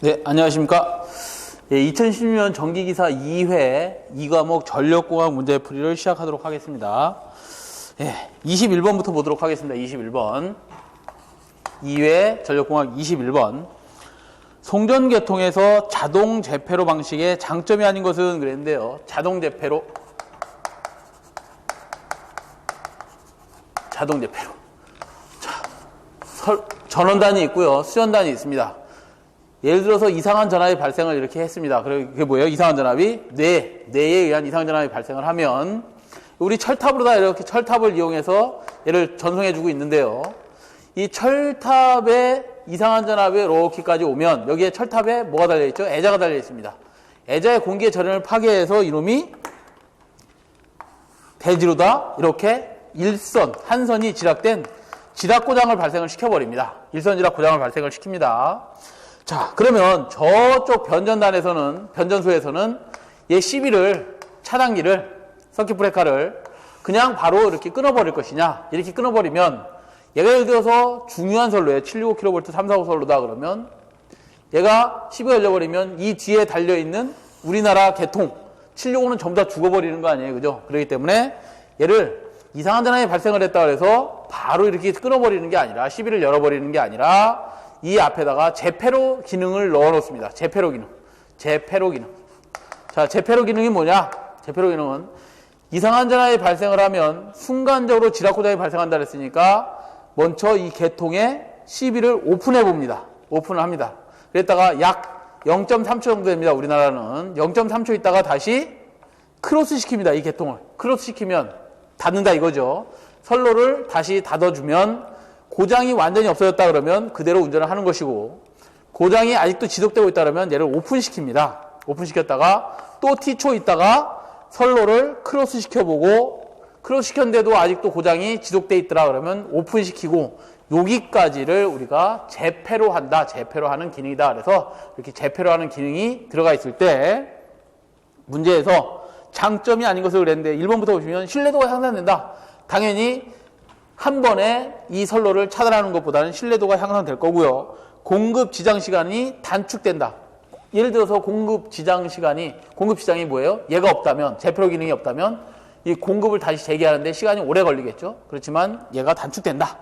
네, 안녕하십니까. 2016년 정기기사 2회 2과목 전력공학 문제풀이를 시작하도록 하겠습니다. 21번부터 보도록 하겠습니다. 21번. 2회 전력공학 21번. 송전계통에서 자동 재패로 방식의 장점이 아닌 것은 그랬는데요. 자동 재패로. 자, 전원단이 있고요. 수전단이 있습니다. 예를 들어서 이상한 전압이 발생을 이렇게 했습니다. 그게 뭐예요? 이상한 전압이 뇌에 의한 이상한 전압이 발생을 하면 우리 철탑으로다 이렇게 철탑을 이용해서 얘를 전송해주고 있는데요. 이 철탑에 이상한 전압이 이렇게까지 오면 여기에 철탑에 뭐가 달려있죠? 애자가 달려있습니다. 애자의 공기의 저련을 파괴해서 이놈이 대지로다 이렇게 한 선이 지락된 지락고장을 발생을 시켜버립니다. 일선 지락 고장을 발생을 시킵니다. 자, 그러면 저쪽 변전소에서는 얘 시비를, 차단기를, 서킷 브레이커를 그냥 바로 이렇게 끊어버릴 것이냐. 이렇게 끊어버리면 얘가 예를 들어서 중요한 선로에 765kV 345 선로다 그러면 얘가 시비가 열려버리면 이 뒤에 달려있는 우리나라 개통 765는 전부 다 죽어버리는 거 아니에요. 그죠? 그렇기 때문에 얘를 이상한 전압이 발생을 했다 그래서 바로 이렇게 끊어버리는 게 아니라 시비를 열어버리는 게 아니라 이 앞에다가 재패로 기능을 넣어 놓습니다. 재패로 기능. 자, 재패로 기능이 뭐냐? 재패로 기능은 이상한 전압이 발생을 하면 순간적으로 지락고장이 발생한다 그랬으니까 먼저 이 개통에 시비를 오픈해 봅니다. 오픈을 합니다. 그랬다가 약 0.3초 정도 됩니다. 우리나라는 0.3초 있다가 다시 크로스 시킵니다. 이 개통을. 크로스 시키면 닫는다 이거죠. 선로를 다시 닫아주면 고장이 완전히 없어졌다 그러면 그대로 운전을 하는 것이고 고장이 아직도 지속되고 있다 그러면 얘를 오픈시킵니다. 오픈시켰다가 또 T초 있다가 선로를 크로스 시켜보고 크로스 시켰는데도 아직도 고장이 지속돼 있더라 그러면 오픈시키고 여기까지를 우리가 재패로 한다. 재패로 하는 기능이다. 그래서 이렇게 재패로 하는 기능이 들어가 있을 때 문제에서 장점이 아닌 것을 그랬는데 1번부터 보시면 신뢰도가 향상된다. 당연히 한 번에 이 선로를 차단하는 것보다는 신뢰도가 향상될 거고요. 공급 지장 시간이 단축된다. 예를 들어서 공급 지장이 뭐예요? 얘가 없다면, 재패로 기능이 없다면 이 공급을 다시 재개하는데 시간이 오래 걸리겠죠. 그렇지만 얘가 단축된다.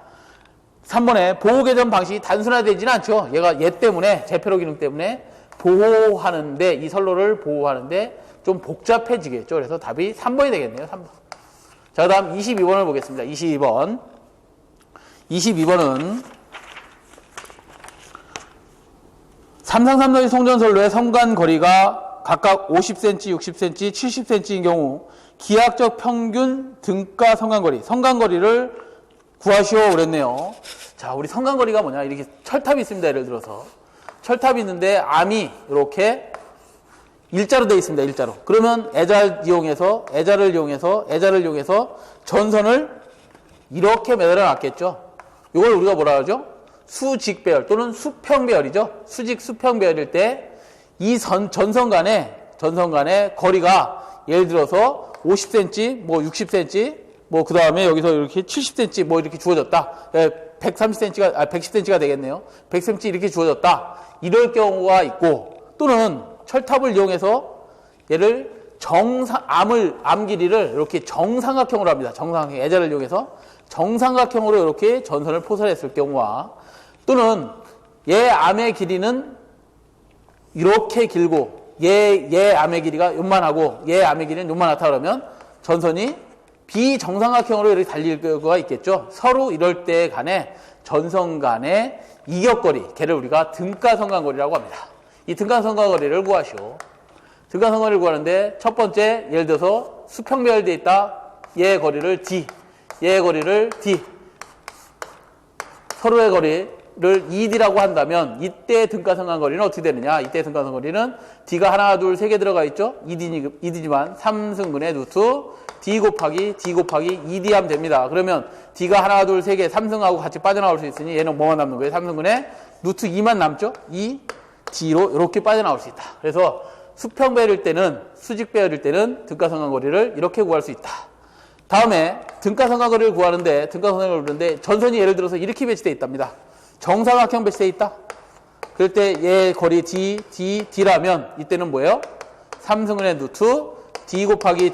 3번에 보호 개전 방식이 단순화되지는 않죠. 얘 때문에, 재패로 기능 때문에 보호하는데, 이 선로를 보호하는데 좀 복잡해지겠죠. 그래서 답이 3번이 되겠네요. 3번. 자, 그 다음 22번을 보겠습니다. 22번은 삼상삼로의 송전선로의 성간거리가 각각 50cm, 60cm, 70cm인 경우 기하학적 평균 등가 성간거리를 구하시오 그랬네요. 자, 우리 성간거리가 뭐냐? 이렇게 철탑이 있습니다. 예를 들어서 철탑이 있는데 암이 이렇게 일자로 되어 있습니다. 일자로. 그러면 애자를 이용해서 전선을 이렇게 매달아 놨겠죠. 이걸 우리가 뭐라 하죠? 수직배열 또는 수평배열이죠. 수평배열일 때 이 전선 간의 거리가 예를 들어서 50cm, 60cm, 그 다음에 여기서 이렇게 70cm 이렇게 주어졌다. 110cm가 되겠네요. 100cm 이렇게 주어졌다. 이럴 경우가 있고 또는 철탑을 이용해서 얘를 암 길이를 이렇게 정삼각형으로 합니다. 정삼각형. 애자를 이용해서 정삼각형으로 이렇게 전선을 포설했을 경우와 또는 얘 암의 길이는 이렇게 길고 얘 암의 길이가 요만하고 얘 암의 길이는 요만하다 그러면 전선이 비정삼각형으로 이렇게 달릴 경우가 있겠죠. 서로 이럴 때 간에 전선 간의 이격거리, 걔를 우리가 등가성간거리라고 합니다. 이 등가성간거리를 구하시오. 등가성간거리를 구하는데 첫 번째 예를 들어서 수평배열되어 있다. 얘의 거리를 D, 얘의 거리를 D, 서로의 거리를 ED라고 한다면 이때 등가성간거리는 어떻게 되느냐? 이때 등가성간거리는 D가 하나, 둘, 세 개 들어가 있죠? ED지만 3승분의 루트 D 곱하기 ED 하면 됩니다. 그러면 D가 하나, 둘, 세 개 3승하고 같이 빠져나올 수 있으니 얘는 뭐만 남는 거예요? 3승분의 루트 2만 남죠? D로 이렇게 빠져나올 수 있다. 그래서 수평배열일 때는, 수직배열일 때는 등가성간거리를 이렇게 구할 수 있다. 다음에 등가성간거리를 구하는데 전선이 예를 들어서 이렇게 배치되어 있답니다. 정삼각형 배치되어 있다. 그럴 때 얘 거리 D라면 이때는 뭐예요? 3승근의 루트 D 곱하기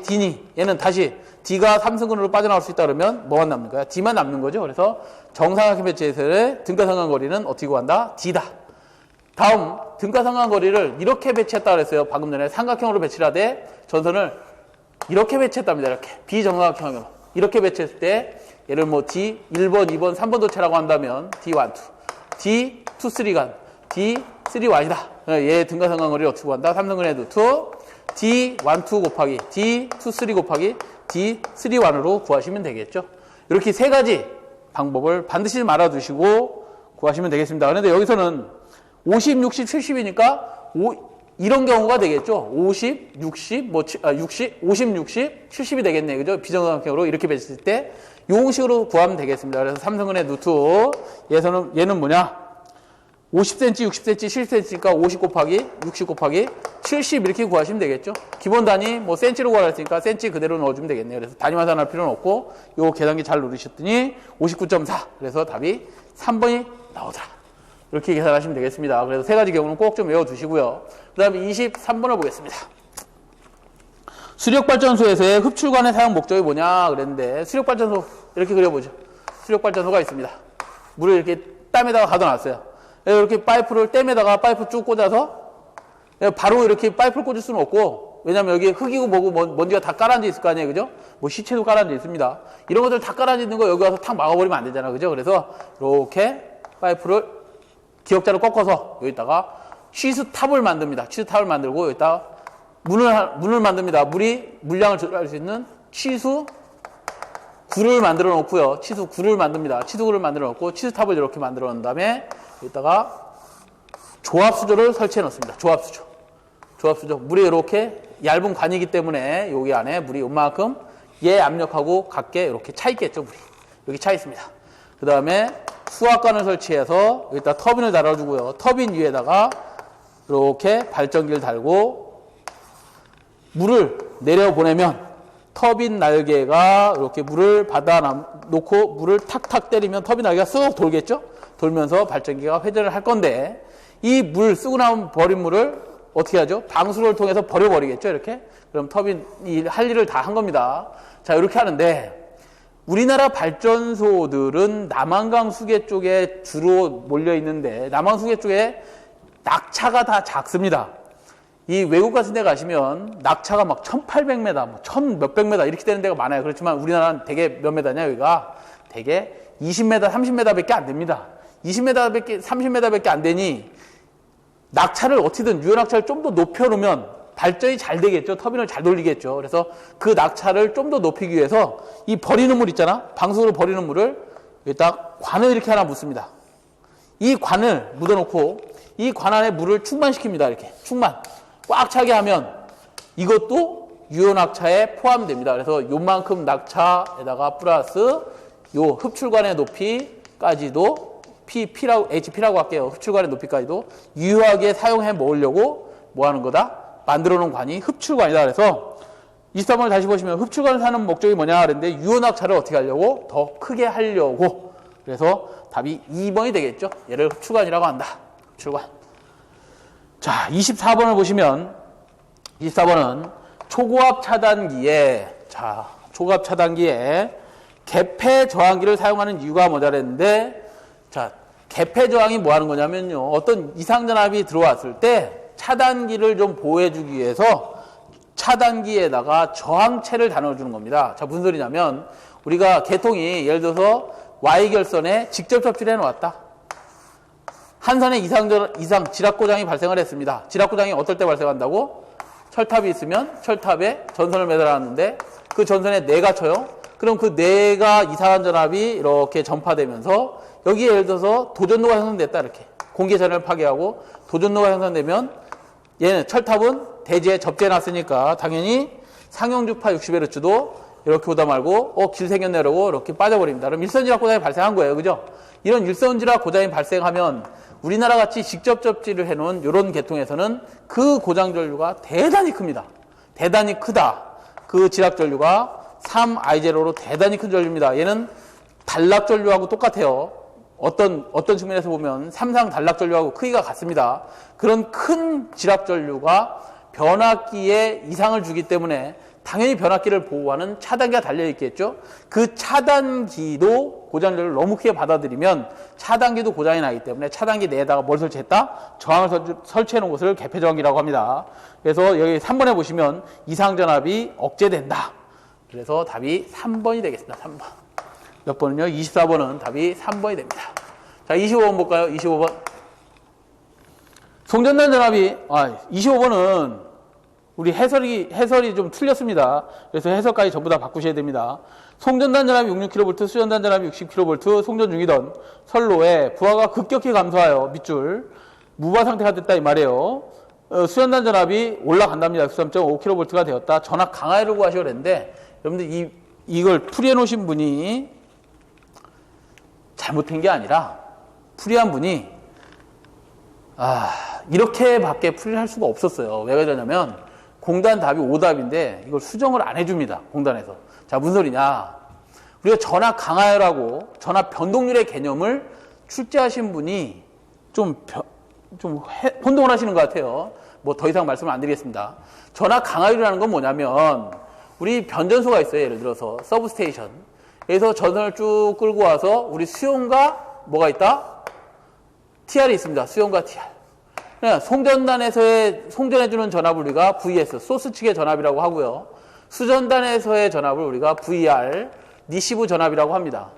D니 얘는 다시 D가 3승근으로 빠져나올 수 있다 그러면 뭐만 남는 거야? D만 남는 거죠. 그래서 정삼각형 배치에서의 등가상각거리는 어떻게 구한다? D다. 다음 등가상각거리를 이렇게 배치했다 그랬어요. 방금 전에 삼각형으로 배치를 하되 전선을 이렇게 배치했답니다. 이렇게 비정삼각형으로 이렇게 배치했을 때 얘를 뭐 D 1번, 2번, 3번 도체라고 한다면 D1, 2, D2, 3간 D3Y다. 얘 등가상각거리를 어떻게 구한다? 3승근의 루트 D12 곱하기 D23 곱하기 D31으로 구하시면 되겠죠. 이렇게 세 가지 방법을 반드시 알아두시고 구하시면 되겠습니다. 그런데 여기서는 50, 60, 70이니까 이런 경우가 되겠죠. 50, 60, 50, 60, 70이 되겠네. 그죠? 비정삼각형으로 이렇게 배쳤을 때 요식으로 구하면 되겠습니다. 그래서 3승근의 루트 얘는 뭐냐? 50cm, 60cm, 70cm니까 50 곱하기 60 곱하기 70 이렇게 구하시면 되겠죠. 기본 단위 뭐 cm로 구하라 했으니까 cm 그대로 넣어주면 되겠네요. 그래서 단위 환산할 필요는 없고 요 계산기 잘 누르셨더니 59.4 그래서 답이 3번이 나오더라. 이렇게 계산하시면 되겠습니다. 그래서 세 가지 경우는 꼭 좀 외워두시고요. 그 다음에 23번을 보겠습니다. 수력발전소에서의 흡출관의 사용 목적이 뭐냐 그랬는데 수력발전소 이렇게 그려보죠. 수력발전소가 있습니다. 물을 이렇게 땀에다가 가둬놨어요. 이렇게 파이프를 댐에다가 파이프 쭉 꽂아서 바로 이렇게 파이프를 꽂을 수는 없고 왜냐면 여기 흙이고 뭐고 먼지가 다 깔아앉아 있을 거 아니에요. 그죠? 뭐 시체도 깔아앉아 있습니다. 이런 것들 다 깔아앉아 있는 거 여기 와서 탁 막아버리면 안 되잖아. 그죠? 그래서 이렇게 파이프를 기역자로 꺾어서 여기다가 취수탑을 만듭니다. 취수탑을 만들고 여기다가 문을 만듭니다. 물량을 조절할 수 있는 취수구를 만들어 놓고요. 취수구를 만듭니다. 취수구를 만들어 놓고 취수탑을 이렇게 만들어 놓은 다음에 여기다가 조합수조를 설치해 놓습니다. 조합수조. 물이 이렇게 얇은 관이기 때문에 여기 안에 물이 이만큼 얘 압력하고 같게 이렇게 차 있겠죠. 물이 여기 차 있습니다. 그 다음에 수압관을 설치해서 여기다 터빈을 달아주고요. 터빈 위에다가 이렇게 발전기를 달고 물을 내려보내면 터빈 날개가 이렇게 물을 받아 놓고 물을 탁탁 때리면 터빈 날개가 쑥 돌겠죠? 돌면서 발전기가 회전을 할 건데 이 물 쓰고 나온 버린 물을 어떻게 하죠? 방수를 통해서 버려버리겠죠? 이렇게. 그럼 터빈이 할 일을 다 한 겁니다. 자, 이렇게 하는데 우리나라 발전소들은 남한강 수계 쪽에 주로 몰려 있는데 남한강 수계 쪽에 낙차가 다 작습니다. 이 외국 같은 데 가시면 낙차가 막 1800m, 뭐 1000몇백 m 이렇게 되는 데가 많아요. 그렇지만 우리나라는 대개 몇 메다냐 여기가 대개 20m, 30m 밖에 안 됩니다. 20m 밖에 30m 밖에 안 되니 낙차를 어떻게든 유연낙차를 좀 더 높여놓으면 발전이 잘 되겠죠. 터빈을 잘 돌리겠죠. 그래서 그 낙차를 좀 더 높이기 위해서 이 버리는 물 있잖아. 방수로 버리는 물을 여기다 관을 이렇게 하나 묻습니다. 이 관을 묻어놓고 이 관 안에 물을 충만시킵니다. 이렇게 충만. 꽉 차게 하면 이것도 유연낙차에 포함됩니다. 그래서 요만큼 낙차에다가 플러스 요 흡출관의 높이까지도 HP라고 할게요. 흡출관의 높이까지도 유효하게 사용해 먹으려고 뭐 하는 거다? 만들어 놓은 관이 흡출관이다. 그래서 23번을 다시 보시면 흡출관을 사는 목적이 뭐냐 그랬는데 유연낙차를 어떻게 하려고? 더 크게 하려고. 그래서 답이 2번이 되겠죠. 얘를 흡출관이라고 한다. 흡출관. 자, 24번을 보시면 24번은 초고압 차단기에 개폐 저항기를 사용하는 이유가 뭐냐 그랬는데 자, 개폐 저항이 뭐 하는 거냐면요. 어떤 이상전압이 들어왔을 때 차단기를 좀 보호해주기 위해서 차단기에다가 저항체를 달아주는 겁니다. 자, 무슨 소리냐면 우리가 개통이 예를 들어서 Y결선에 직접 접지를 해놓았다. 한 선에 이상 지락고장이 발생을 했습니다. 지락고장이 어떨 때 발생한다고? 철탑이 있으면 철탑에 전선을 매달았는데 그 전선에 뇌가 쳐요. 그럼 그 뇌가 이상한 전압이 이렇게 전파되면서 여기에 예를 들어서 도전로가 형성됐다. 이렇게 공기전을 파괴하고 도전로가 형성되면 얘는 철탑은 대지에 접재해놨으니까 당연히 상형주파 60Hz도 이렇게 오다 말고 길 생겼네 이러고 이렇게 빠져버립니다. 그럼 일선지락 고장이 발생한 거예요. 그죠? 이런 일선지락 고장이 발생하면 우리나라 같이 직접 접지를 해놓은 이런 계통에서는 그 고장 전류가 대단히 큽니다. 대단히 크다. 그 지락 전류가 3I0로 대단히 큰 전류입니다. 얘는 단락 전류하고 똑같아요. 어떤 측면에서 보면 삼상 단락전류하고 크기가 같습니다. 그런 큰 지압전류가 변압기에 이상을 주기 때문에 당연히 변압기를 보호하는 차단기가 달려있겠죠. 그 차단기도 고장전류를 너무 크게 받아들이면 차단기도 고장이 나기 때문에 차단기 내에다가 뭘 설치했다? 저항을 설치해 놓은 것을 개폐저항기라고 합니다. 그래서 여기 3번에 보시면 이상전압이 억제된다. 그래서 답이 3번이 되겠습니다. 3번. 몇 번은요? 24번은 답이 3번이 됩니다. 자, 25번 볼까요? 25번. 송전단 전압이, 25번은 우리 해설이 좀 틀렸습니다. 그래서 해설까지 전부 다 바꾸셔야 됩니다. 송전단 전압이 66kV, 수전단 전압이 60kV, 송전 중이던 선로에 부하가 급격히 감소하여 밑줄, 무부하 상태가 됐다 이 말이에요. 수전단 전압이 올라간답니다. 13.5kV가 되었다. 전압 강화를 구하셔야 되는데, 여러분들 이걸 풀이해 놓으신 분이 잘못한 게 아니라, 풀이한 분이, 이렇게밖에 풀이를 할 수가 없었어요. 왜 그러냐면, 공단 답이 오답인데, 이걸 수정을 안 해줍니다. 공단에서. 자, 무슨 소리냐. 우리가 전압 강화율하고 전압 변동률의 개념을 출제하신 분이 좀 혼동을 하시는 것 같아요. 뭐 더 이상 말씀을 안 드리겠습니다. 전압 강화율이라는 건 뭐냐면, 우리 변전소가 있어요. 예를 들어서 서브스테이션. 그래서 전선을 쭉 끌고 와서 우리 수용과 뭐가 있다? TR이 있습니다. 수용과 TR. 송전단에서의 송전해주는 전압을 우리가 VS, 소스 측의 전압이라고 하고요. 수전단에서의 전압을 우리가 VR, 리시브 전압이라고 합니다.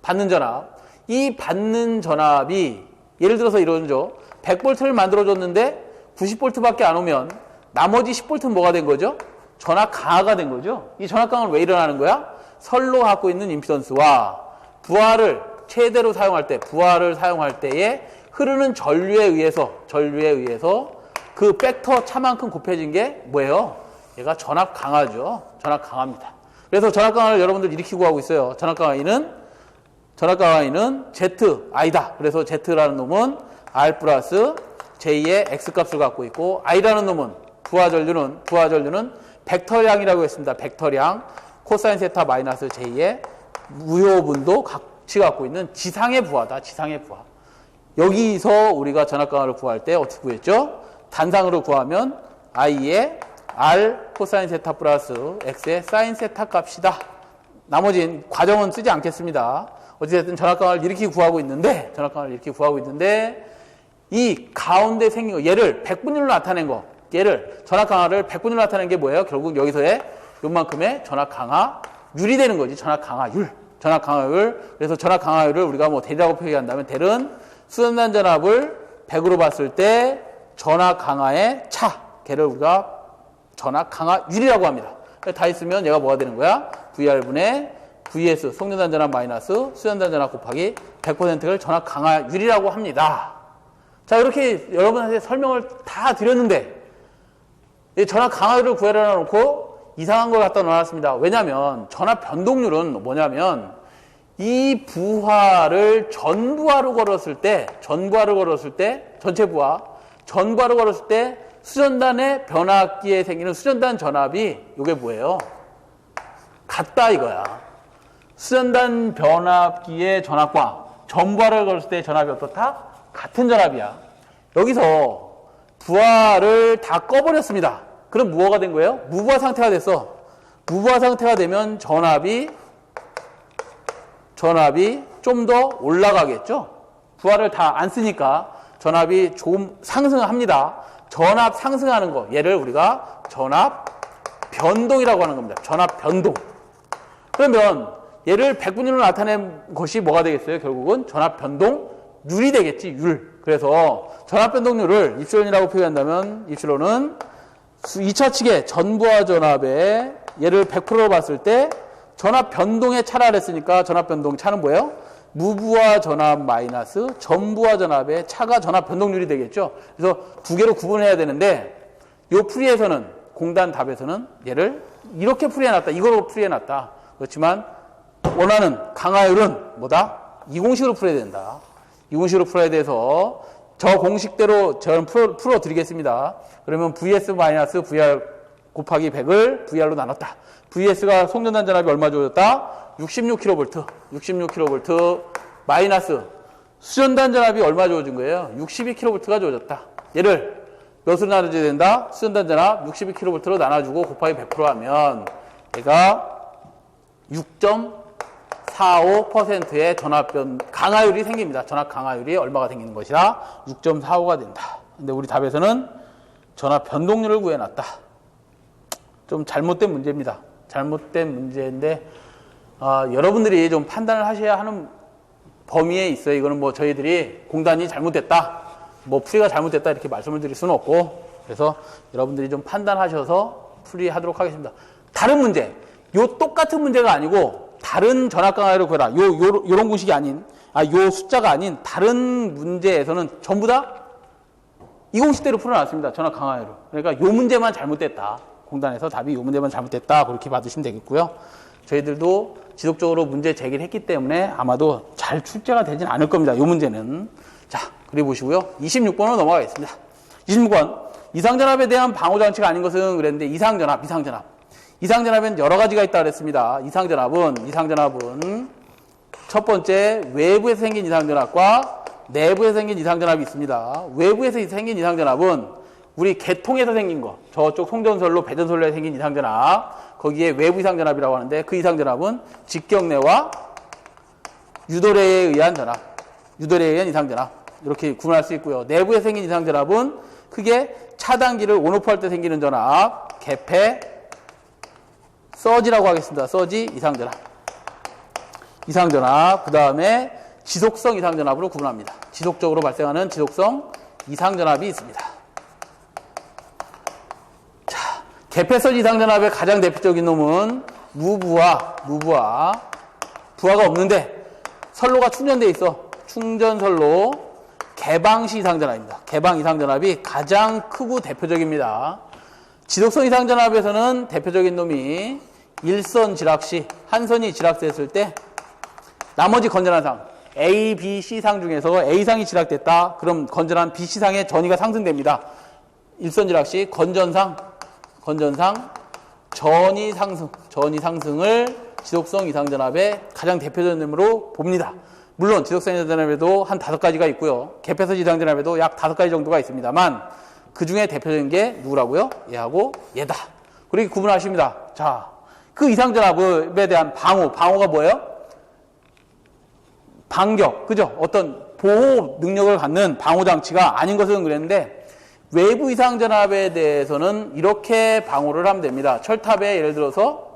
받는 전압. 이 받는 전압이 예를 들어서 이러죠. 100V를 만들어줬는데 90V밖에 안 오면 나머지 10V는 뭐가 된 거죠? 전압 강화가 된 거죠. 이 전압 강화는 왜 일어나는 거야? 선로 갖고 있는 임피던스와 부하를 최대로 사용할 때, 부하를 사용할 때에 흐르는 전류에 의해서 그 팩터 차만큼 곱해진 게 뭐예요? 얘가 전압 강화죠. 전압 강화입니다. 그래서 전압 강화를 여러분들 이렇게 구하고 있어요. 전압 강화는 ZI다. 그래서 Z라는 놈은 R 플러스 J의 X 값을 갖고 있고, I라는 놈은 부하 전류는 벡터량이라고 했습니다. 벡터량. 코사인 세타 마이너스 J의 무효분도 같이 갖고 있는 지상의 부하다. 지상의 부하. 여기서 우리가 전압 강화를 구할 때 어떻게 구했죠? 단상으로 구하면 I의 R 코사인 세타 플러스 X의 사인 세타 값이다. 나머지는 과정은 쓰지 않겠습니다. 어쨌든 전압 강화를 이렇게 구하고 있는데, 이 가운데 생긴 거, 얘를 100분율로 나타낸 거, 전압 강화를 100분율로 나타낸 게 뭐예요? 결국 여기서의 요만큼의 전압 강화율이 되는 거지. 전압 강화율. 그래서 전압 강화율을 우리가 뭐 대라고 표기한다면, 델은 수전단 전압을 100으로 봤을 때 전압 강화의 차, 걔를 우리가 전압 강화율이라고 합니다. 다 있으면 얘가 뭐가 되는 거야? VR분의 VS, 송전단 전압 마이너스 수전단 전압 곱하기 100%를 전압 강화율이라고 합니다. 자, 이렇게 여러분한테 설명을 다 드렸는데, 이 전압 강화율을 구해라 놓고 이상한 걸 갖다 넣어놨습니다. 왜냐면 전압 변동률은 뭐냐면, 이 부하를 전부하로 걸었을 때, 전체 부하, 전부하로 걸었을 때 수전단의 변압기에 생기는 수전단 전압이 이게 뭐예요? 같다 이거야. 수전단 변압기의 전압과 전부하를 걸었을 때 전압이 어떻다? 같은 전압이야. 여기서 부하를 다 꺼버렸습니다. 그럼 무엇가 된 거예요? 무부하 상태가 됐어. 무부하 상태가 되면 전압이 좀 더 올라가겠죠? 부하를 다 안 쓰니까 전압이 좀 상승합니다. 전압 상승하는 거, 얘를 우리가 전압 변동이라고 하는 겁니다. 전압 변동. 그러면 얘를 100분율로 나타낸 것이 뭐가 되겠어요? 결국은 전압 변동률이 되겠지, 율. 그래서 전압 변동률을 입실론이라고 표현한다면, 입실론은 2차 측의 전부하 전압에 얘를 100%로 봤을 때 전압 변동의 차라 했으니까 전압 변동 차는 뭐예요? 무부하 전압 마이너스 전부하 전압의 차가 전압 변동률이 되겠죠. 그래서 두 개로 구분해야 되는데, 요 풀이에서는, 공단 답에서는 얘를 이렇게 풀이해놨다, 이거로 풀이해놨다. 그렇지만 원하는 강화율은 뭐다? 이 공식으로 풀어야 된다. 이 공식으로 풀어야 돼서 저 공식대로 저는 풀어드리겠습니다. 그러면 VS 마이너스 VR 곱하기 100을 VR로 나눴다. VS가 송전단 전압이 얼마 주어졌다? 66kV 마이너스 수전단 전압이 얼마 주어진 거예요? 62kV가 주어졌다. 얘를 몇으로 나눠줘야 된다? 수전단 전압 62kV로 나눠주고 곱하기 100% 하면 얘가 6.45%의 전압 강하율이 생깁니다. 전압 강하율이 얼마가 생기는 것이다? 6.45가 된다. 근데 우리 답에서는 전압 변동률을 구해놨다. 좀 잘못된 문제입니다. 잘못된 문제인데 여러분들이 좀 판단을 하셔야 하는 범위에 있어요. 이거는 뭐 저희들이 공단이 잘못됐다, 뭐 풀이가 잘못됐다 이렇게 말씀을 드릴 수는 없고, 그래서 여러분들이 좀 판단하셔서 풀이하도록 하겠습니다. 다른 문제, 요 똑같은 문제가 아니고 다른 전압 강하율을 구해라. 요런 공식이 아닌, 요 숫자가 아닌 다른 문제에서는 전부 다 이 공식대로 풀어놨습니다. 전압 강하율을. 그러니까 요 문제만 잘못됐다. 공단에서 답이 요 문제만 잘못됐다. 그렇게 받으시면 되겠고요. 저희들도 지속적으로 문제 제기를 했기 때문에 아마도 잘 출제가 되진 않을 겁니다. 요 문제는. 자, 그리고 보시고요. 26번으로 넘어가겠습니다. 26번. 이상전압에 대한 방호장치가 아닌 것은 그랬는데 이상전압. 이상전압엔 여러 가지가 있다 그랬습니다. 이상전압은 첫 번째 외부에서 생긴 이상전압과 내부에서 생긴 이상전압이 있습니다. 외부에서 생긴 이상전압은 우리 개통에서 생긴 거, 저쪽 송전선로 배전선로에 생긴 이상전압, 거기에 외부 이상전압이라고 하는데 그 이상전압은 직경내와 유도례에 의한 전압, 유도례에 의한 이상전압 이렇게 구분할 수 있고요. 내부에 생긴 이상전압은 크게 차단기를 온오프할 때 생기는 전압, 개폐, 서지라고 하겠습니다. 서지 이상전압, 그 다음에 지속성 이상전압으로 구분합니다. 지속적으로 발생하는 지속성 이상전압이 있습니다. 자, 개폐서지 이상전압의 가장 대표적인 놈은 무부하, 부하가 없는데 선로가 충전되어 있어. 충전선로 개방시 이상전압입니다. 개방 이상전압이 가장 크고 대표적입니다. 지속성 이상전압에서는 대표적인 놈이 일선 지락시, 한 선이 지락됐을 때 나머지 건전한 상, A, B, C상 중에서 A상이 지락됐다. 그럼 건전한 BC상의 전위가 상승됩니다. 일선 지락시 건전상 전위 상승을 지속성 이상전압의 가장 대표적인 놈으로 봅니다. 물론 지속성 이상전압에도 한 5가지가 있고요. 개폐서지 이상전압에도 약 5가지 정도가 있습니다만 그 중에 대표적인 게 누구라고요? 얘하고 얘다. 그렇게 구분하십니다. 자, 그 이상전압에 대한 방어가 뭐예요? 반격, 그죠? 어떤 보호 능력을 갖는 방호장치가 아닌 것은 그랬는데 외부 이상전압에 대해서는 이렇게 방호를 하면 됩니다. 철탑에 예를 들어서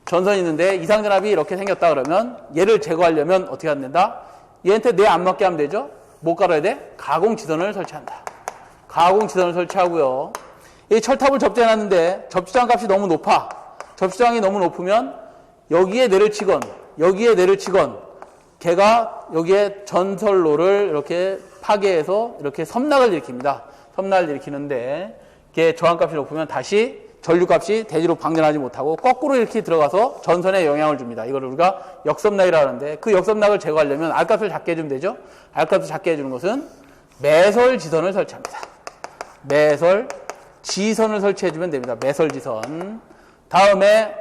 전선이 있는데 이상전압이 이렇게 생겼다 그러면 얘를 제거하려면 어떻게 하면 된다? 얘한테 내 안 맞게 하면 되죠? 뭐 깔아야 돼? 가공지선을 설치한다. 가공지선을 설치하고요. 이 철탑을 접지해놨는데 접지장 값이 너무 높아. 접지장이 너무 높으면 여기에 뇌를 치건 걔가 여기에 전선로를 이렇게 파괴해서 이렇게 섬락을 일으킵니다. 섬락을 일으키는데 걔 저항값이 높으면 다시 전류값이 대지로 방전하지 못하고 거꾸로 이렇게 들어가서 전선에 영향을 줍니다. 이걸 우리가 역섬락이라고 하는데 그 역섬락을 제거하려면 R값을 작게 해주면 되죠. R값을 작게 해주는 것은 매설지선을 설치합니다. 매설지선을 설치해주면 됩니다. 매설지선. 다음에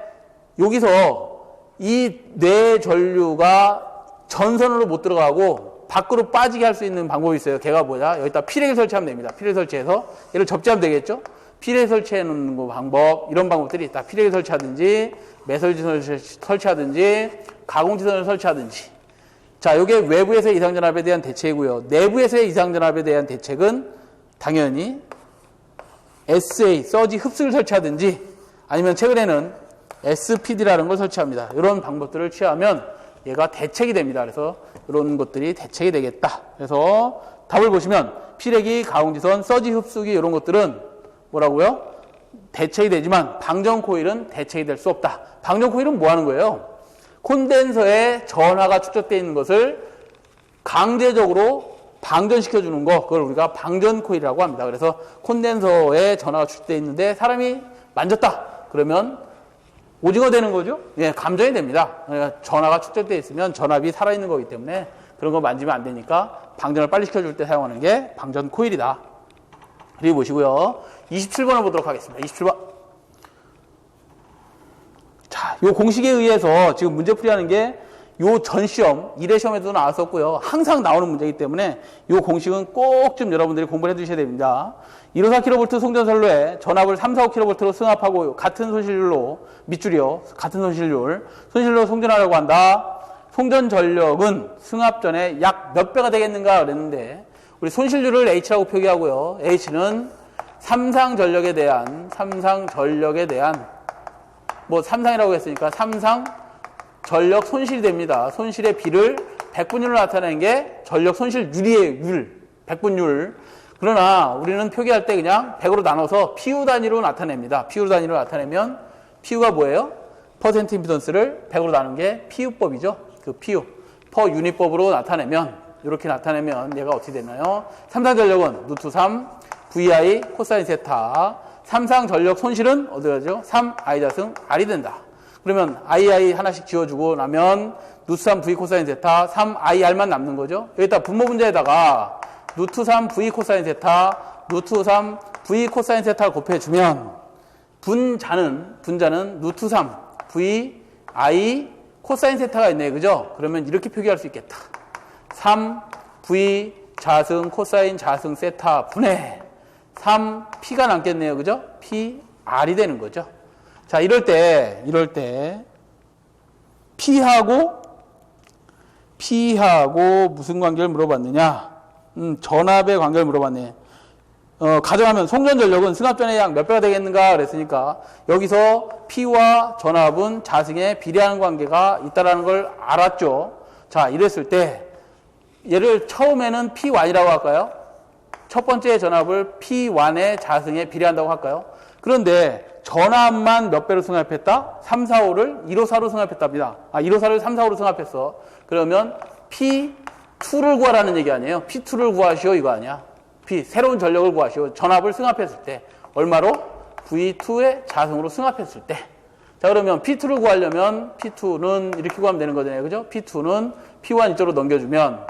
여기서 이 뇌전류가 전선으로 못 들어가고 밖으로 빠지게 할 수 있는 방법이 있어요. 걔가 뭐냐? 여기다 피레기 설치하면 됩니다. 피레기 설치해서 얘를 접지하면 되겠죠? 피레기 설치해 놓는 거 방법, 이런 방법들이 있다. 피레기 설치하든지, 매설지선을 설치하든지, 가공지선을 설치하든지. 자, 이게 외부에서의 이상전압에 대한 대책이고요. 내부에서의 이상전압에 대한 대책은 당연히 SA, 서지 흡수를 설치하든지 아니면 최근에는 SPD라는 걸 설치합니다. 이런 방법들을 취하면 얘가 대책이 됩니다. 그래서 이런 것들이 대책이 되겠다. 그래서 답을 보시면 피레기, 가공지선, 서지 흡수기 이런 것들은 뭐라고요? 대책이 되지만 방전 코일은 대책이 될 수 없다. 방전 코일은 뭐 하는 거예요? 콘덴서에 전하가 축적되어 있는 것을 강제적으로 방전시켜주는 거, 그걸 우리가 방전 코일이라고 합니다. 그래서 콘덴서에 전하가 축적되어 있는데 사람이 만졌다. 그러면 오징어 되는 거죠? 예, 감전이 됩니다. 그러니까 전하가 축적되어 있으면 전압이 살아있는 거기 때문에 그런 거 만지면 안 되니까 방전을 빨리 시켜줄 때 사용하는 게 방전 코일이다. 그리고 보시고요. 27번을 보도록 하겠습니다. 27번. 자, 요 공식에 의해서 지금 문제 풀이하는 게 요 전 시험, 1회 시험에도 나왔었고요. 항상 나오는 문제이기 때문에 요 공식은 꼭 좀 여러분들이 공부를 해주셔야 됩니다. 154kV 송전선로에 전압을 3, 4, 5kV로 승합하고 같은 손실률로, 밑줄이요. 같은 손실률로 송전하려고 한다. 송전 전력은 승합 전에 약 몇 배가 되겠는가 그랬는데, 우리 손실률을 H라고 표기하고요. H는 삼상 전력에 대한, 뭐 삼상이라고 했으니까 삼상 전력 손실이 됩니다. 손실의 비를 백분율로 나타내는 게 전력 손실률이에요. 100분율. 그러나 우리는 표기할 때 그냥 100으로 나눠서 PU 단위로 나타냅니다. PU 단위로 나타내면 PU가 뭐예요? 퍼센트 임피던스를 100으로 나눈 게 PU법이죠. 그 PU, 퍼 유닛법으로 나타내면, 이렇게 나타내면 얘가 어떻게 되나요? 삼상 전력은 루트 3 VI 코사인 세타. 삼상 전력 손실은 어디 가죠? 3I 자승 R이 된다. 그러면 II 하나씩 지워주고 나면 루트 3 V 코사인 세타 3IR만 남는 거죠. 여기다 분모 분자에다가 루트 3 V 코사인 세타 루트 3 V 코사인 세타를 곱해주면 분자는 루트 3 VI 코사인 세타가 있네. 그죠? 그러면 이렇게 표기할 수 있겠다. 3 V 자승 코사인 자승 세타 분해 3 P가 남겠네요. 그죠? PR이 되는 거죠. 자, 이럴 때 P하고 무슨 관계를 물어봤느냐? 전압의 관계를 물어봤네. 가정하면 송전 전력은 승합 전의 약 몇 배가 되겠는가 그랬으니까 여기서 P와 전압은 자승에 비례하는 관계가 있다라는 걸 알았죠. 자, 이랬을 때 얘를 처음에는 P1이라고 할까요? 첫 번째 전압을 P1의 자승에 비례한다고 할까요? 그런데 전압만 몇 배로 승합했다? 3, 4, 5를 154로 승합했답니다. 154를 3, 4, 5로 승합했어. 그러면 P2를 구하라는 얘기 아니에요? P2를 구하시오 이거 아니야? 새로운 전력을 구하시오. 전압을 승합했을 때 얼마로? V2의 자승으로 승합했을 때. 자, 그러면 P2를 구하려면 P2는 이렇게 구하면 되는 거잖아요. 그죠? P2는 P1 이쪽으로 넘겨주면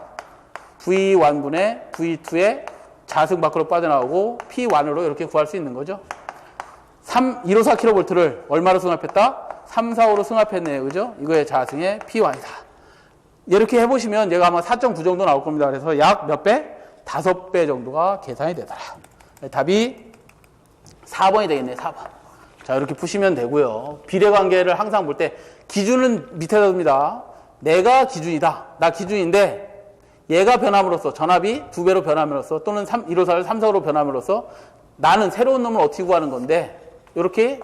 V1분의 V2의 자승 밖으로 빠져나오고 P1으로 이렇게 구할 수 있는 거죠. 154kV를 얼마로 승합했다? 3, 4, 5로 승합했네요. 그죠? 이거의 자승의 P1이다. 이렇게 해보시면 얘가 아마 4.9 정도 나올 겁니다. 그래서 약 몇 배? 5배 정도가 계산이 되더라. 답이 4번이 되겠네요. 4번. 자, 이렇게 푸시면 되고요. 비례관계를 항상 볼 때 기준은 밑에다 둡니다. 내가 기준이다. 나 기준인데 얘가 변함으로써 전압이 2배로 변함으로써 또는 154를 3, 4로 변함으로써 나는 새로운 놈을 어떻게 구하는 건데 이렇게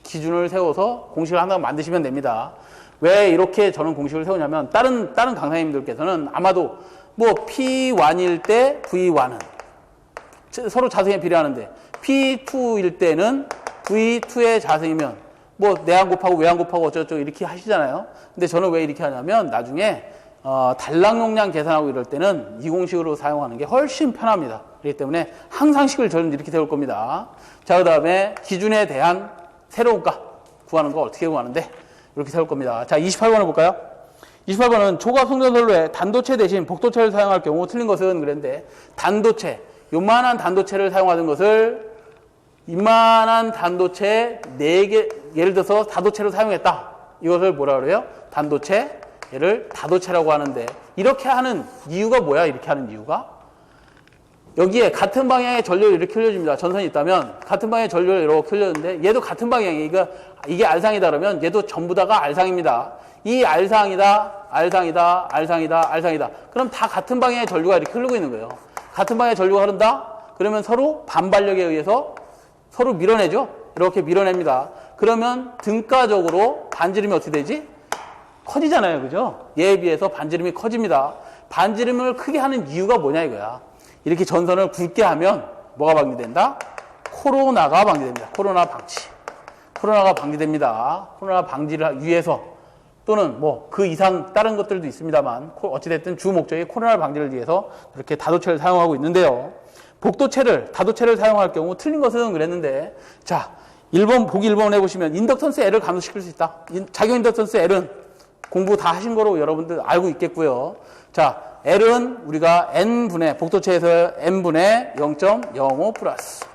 기준을 세워서 공식을 하나 만드시면 됩니다. 왜 이렇게 저는 공식을 세우냐면 다른 강사님들께서는 아마도 뭐 P1일 때 V1은 서로 자승에 비례하는데 P2일 때는 V2의 자승이면 뭐 내항 곱하고 외항 곱하고 어쩌고저쩌고 이렇게 하시잖아요. 근데 저는 왜 이렇게 하냐면 나중에 단락 용량 계산하고 이럴 때는 이 공식으로 사용하는 게 훨씬 편합니다. 그렇기 때문에 항상식을 저는 이렇게 세울 겁니다. 자, 그 다음에 기준에 대한 새로운 값 구하는 거 어떻게 구하는데 이렇게 세울 겁니다. 자, 28번을 볼까요? 28번은 초갑 송전선로에 단도체 대신 복도체를 사용할 경우 틀린 것은 그랬는데 단도체, 요만한 단도체를 사용하는 것을 이만한 단도체 4개, 예를 들어서 다도체로 사용했다. 이것을 뭐라 그래요? 단도체, 얘를 다도체라고 하는데 이렇게 하는 이유가 뭐야? 이렇게 하는 이유가? 여기에 같은 방향의 전류를 이렇게 흘려줍니다. 전선이 있다면 같은 방향의 전류를 이렇게 흘렸는데 얘도 같은 방향이 이게 R상이다 그러면 얘도 전부 다가 R상입니다. 이 R상이다. 그럼 다 같은 방향의 전류가 이렇게 흐르고 있는 거예요. 같은 방향의 전류가 흐른다? 그러면 서로 반발력에 의해서 서로 밀어내죠. 이렇게 밀어냅니다. 그러면 등가적으로 반지름이 어떻게 되지? 커지잖아요. 그죠? 얘에 비해서 반지름이 커집니다. 반지름을 크게 하는 이유가 뭐냐 이거야. 이렇게 전선을 굵게 하면 뭐가 방지된다? 코로나가 방지됩니다. 코로나 방지. 코로나가 방지됩니다. 코로나 방지를 위해서 또는 뭐 그 이상 다른 것들도 있습니다만 어찌됐든 주 목적이 코로나 방지를 위해서 이렇게 다도체를 사용하고 있는데요. 복도체를 다도체를 사용할 경우 틀린 것은 그랬는데 자, 보기 1번 해보시면 인덕턴스 L을 감소시킬 수 있다. 작용 인덕턴스 L은 공부 다 하신 거로 여러분들 알고 있겠고요. 자, L은 우리가 N분의, 복도체에서 N분의 0.05 플러스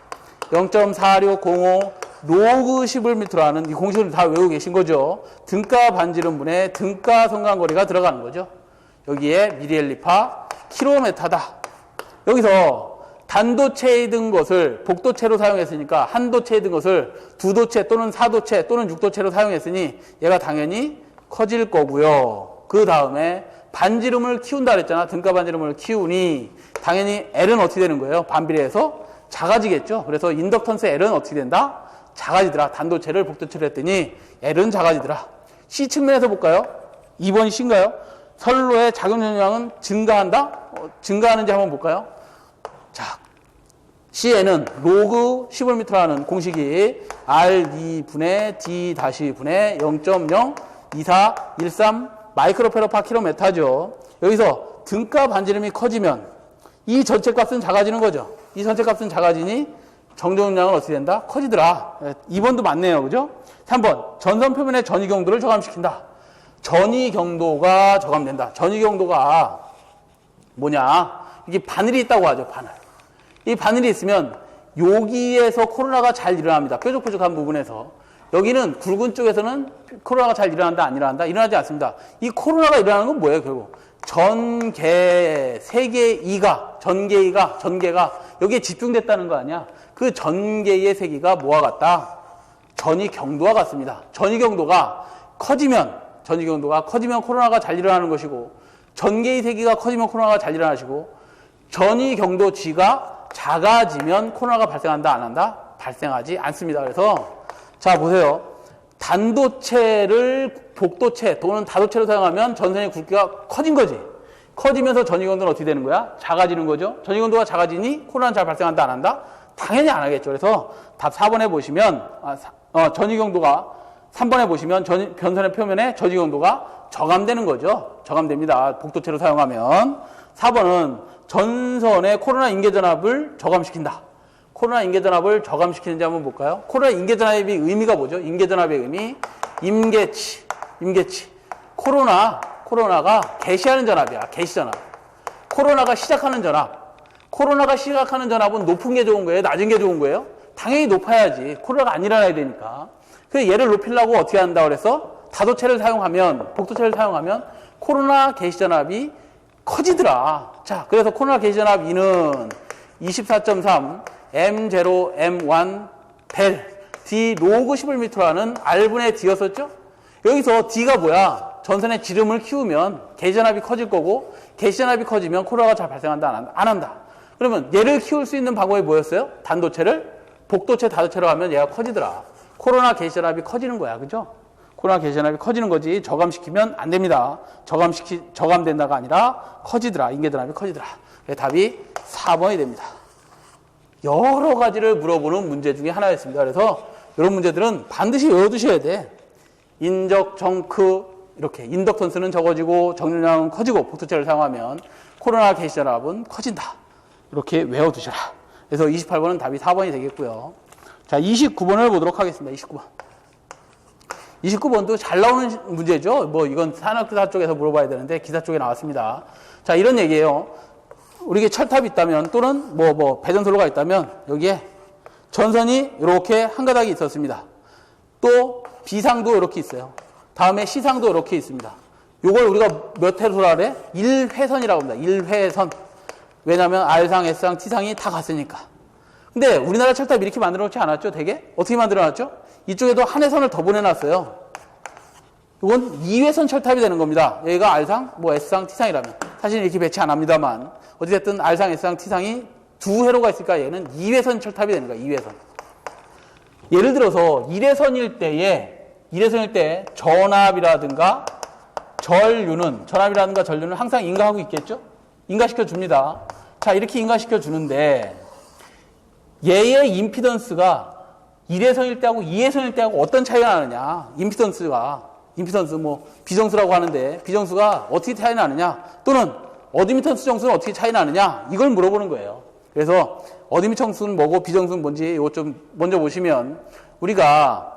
0.4605 로그 11m라는 이 공식을 다 외우고 계신 거죠. 등가 반지름분의 등가 성간거리가 들어가는 거죠. 여기에 미리엘리파 킬로미터다. 여기서 단도체에 든 것을 복도체로 사용했으니까 한도체에 든 것을 두도체 또는 사도체 또는 육도체로 사용했으니 얘가 당연히 커질 거고요. 그 다음에 반지름을 키운다 그랬잖아. 등가 반지름을 키우니 당연히 L은 어떻게 되는 거예요? 반비례해서 작아지겠죠. 그래서 인덕턴스 L은 어떻게 된다? 작아지더라. 단도체를 복도체로 했더니 L은 작아지더라. C 측면에서 볼까요? 2번이 C인가요? 선로의 작용 전류량은 증가한다? 증가하는지 한번 볼까요? 자, C에는 로그 11m라는 공식이 R2분의 D-분의 0.02413 마이크로페로 파 킬로미터죠. 여기서 등가 반지름이 커지면 이 전체 값은 작아지는 거죠. 이 전체 값은 작아지니 정전량은 어떻게 된다? 커지더라. 2번도 맞네요. 그죠? 3번. 전선 표면의 전위 경도를 저감시킨다. 전위 경도가 저감된다. 전위 경도가 뭐냐? 이게 바늘이 있다고 하죠. 바늘. 이 바늘이 있으면 여기에서 코로나가 잘 일어납니다. 뾰족뾰족한 부분에서. 여기는 굵은 쪽에서는 코로나가 잘 일어난다, 안 일어난다? 일어나지 않습니다. 이 코로나가 일어나는 건 뭐예요, 결국? 전개, 세개이가, 전개가 여기에 집중됐다는 거 아니야? 그 전개의 세기가 뭐와 같다? 전위 경도와 같습니다. 전위 경도가 커지면 코로나가 잘 일어나는 것이고, 전개의 세기가 커지면 코로나가 잘 일어나시고, 전위 경도 G가 작아지면 코로나가 발생한다, 안 한다? 발생하지 않습니다. 그래서, 자, 보세요. 단도체를 복도체 또는 다도체로 사용하면 전선의 굵기가 커진 거지. 커지면서 전위 경도는 어떻게 되는 거야? 작아지는 거죠. 전위 경도가 작아지니 코로나는 잘 발생한다, 안 한다? 당연히 안 하겠죠. 그래서 답 4번에 보시면, 전위 경도가 3번에 보시면 변선의 표면에 전위 경도가 저감되는 거죠. 저감됩니다. 복도체로 사용하면. 4번은 전선의 코로나 인계전압을 저감시킨다. 코로나 인계전압을 저감시키는지 한번 볼까요? 코로나 인계전압의 의미가 뭐죠? 인계전압의 의미, 임계치. 코로나가 개시하는 전압이야. 개시전압. 코로나가 시작하는 전압. 코로나가 시작하는 전압은 높은 게 좋은 거예요? 낮은 게 좋은 거예요? 당연히 높아야지. 코로나가 안 일어나야 되니까. 그래서 얘를 높이려고 어떻게 한다고 그래서 다도체를 사용하면, 복도체를 사용하면 코로나 개시전압이 커지더라. 자, 그래서 코로나 개시전압 E는 24.3 M0, M1, 벨, D 로그 11m라는 R분의 D였었죠? 여기서 D가 뭐야? 전선의 지름을 키우면 개시전압이 커질 거고, 개시전압이 커지면 코로나가 잘 발생한다, 안 한다? 그러면 얘를 키울 수 있는 방법이 뭐였어요? 단도체를 복도체, 다도체로 하면 얘가 커지더라. 코로나 개시전압이 커지는 거야. 그죠? 코로나 개시전압이 커지는 거지. 저감시키면 안 됩니다. 저감된다가 아니라 커지더라. 인계전압이 커지더라. 답이 4번이 됩니다. 여러 가지를 물어보는 문제 중에 하나였습니다. 그래서 이런 문제들은 반드시 외워두셔야 돼. 인적, 정크, 이렇게 인덕턴스는 적어지고 정류량은 커지고 복도체를 사용하면 코로나 개시전압은 커진다. 이렇게 외워두셔라. 그래서 28번은 답이 4번이 되겠고요. 자, 29번을 보도록 하겠습니다. 29번도 잘 나오는 문제죠. 뭐 이건 산업기사 쪽에서 물어봐야 되는데 기사 쪽에 나왔습니다. 자, 이런 얘기예요. 우리에게 철탑이 있다면 또는 배전선로가 있다면 여기에 전선이 이렇게 한 가닥이 있었습니다. 또 B상도 이렇게 있어요. 다음에 C상도 이렇게 있습니다. 요걸 우리가 몇 회로라 그래? 1회선이라고 합니다. 1회선. 왜냐하면 R상, S상, T상이 다 갔으니까. 근데 우리나라 철탑 이렇게 만들어 놓지 않았죠? 되게? 어떻게 만들어 놨죠? 이쪽에도 한 회선을 더 보내놨어요. 이건 2회선 철탑이 되는 겁니다. 여기가 R상, S상, T상이라면. 사실 이렇게 배치 안 합니다만. 어찌됐든 R상, S상, T상이 두 회로가 있으니까 얘는 2회선 철탑이 되는 거야. 2회선. 예를 들어서 1회선일 때 전압이라든가 전류는 항상 인가하고 있겠죠? 인가시켜 줍니다. 자, 이렇게 인가시켜 주는데 얘의 임피던스가 1회선일 때하고 2회선일 때하고 어떤 차이가 나느냐? 임피던스 비정수라고 하는데 비정수가 어떻게 차이 나느냐? 또는 어드미턴스 정수는 어떻게 차이 나느냐? 이걸 물어보는 거예요. 그래서 어드미턴스는 뭐고 비정수는 뭔지 이거 좀 먼저 보시면 우리가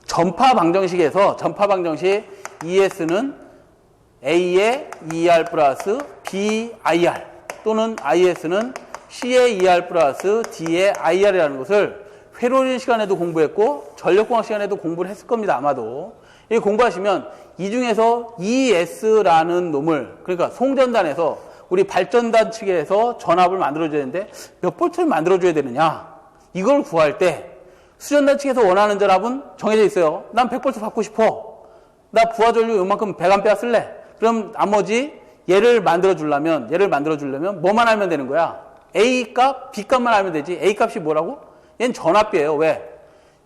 전파 방정식에서 ES는 A의 ER 플러스 BIR 또는 IS는 C의 ER 플러스 D의 IR이라는 것을 회로연 시간에도 공부했고 전력공학 시간에도 공부를 했을 겁니다. 아마도. 이 공부하시면 이 중에서 ES라는 놈을, 그러니까 송전단에서 우리 발전단 측에서 전압을 만들어줘야 되는데 몇 볼트를 만들어줘야 되느냐, 이걸 구할 때 수전단 측에서 원하는 전압은 정해져 있어요. 난 100볼트 받고 싶어. 나 부하전류 요만큼 100A 쓸래. 그럼 나머지 얘를 만들어주려면 뭐만 알면 되는 거야? A 값, B 값만 알면 되지. A 값이 뭐라고? 얘는 전압비예요. 왜?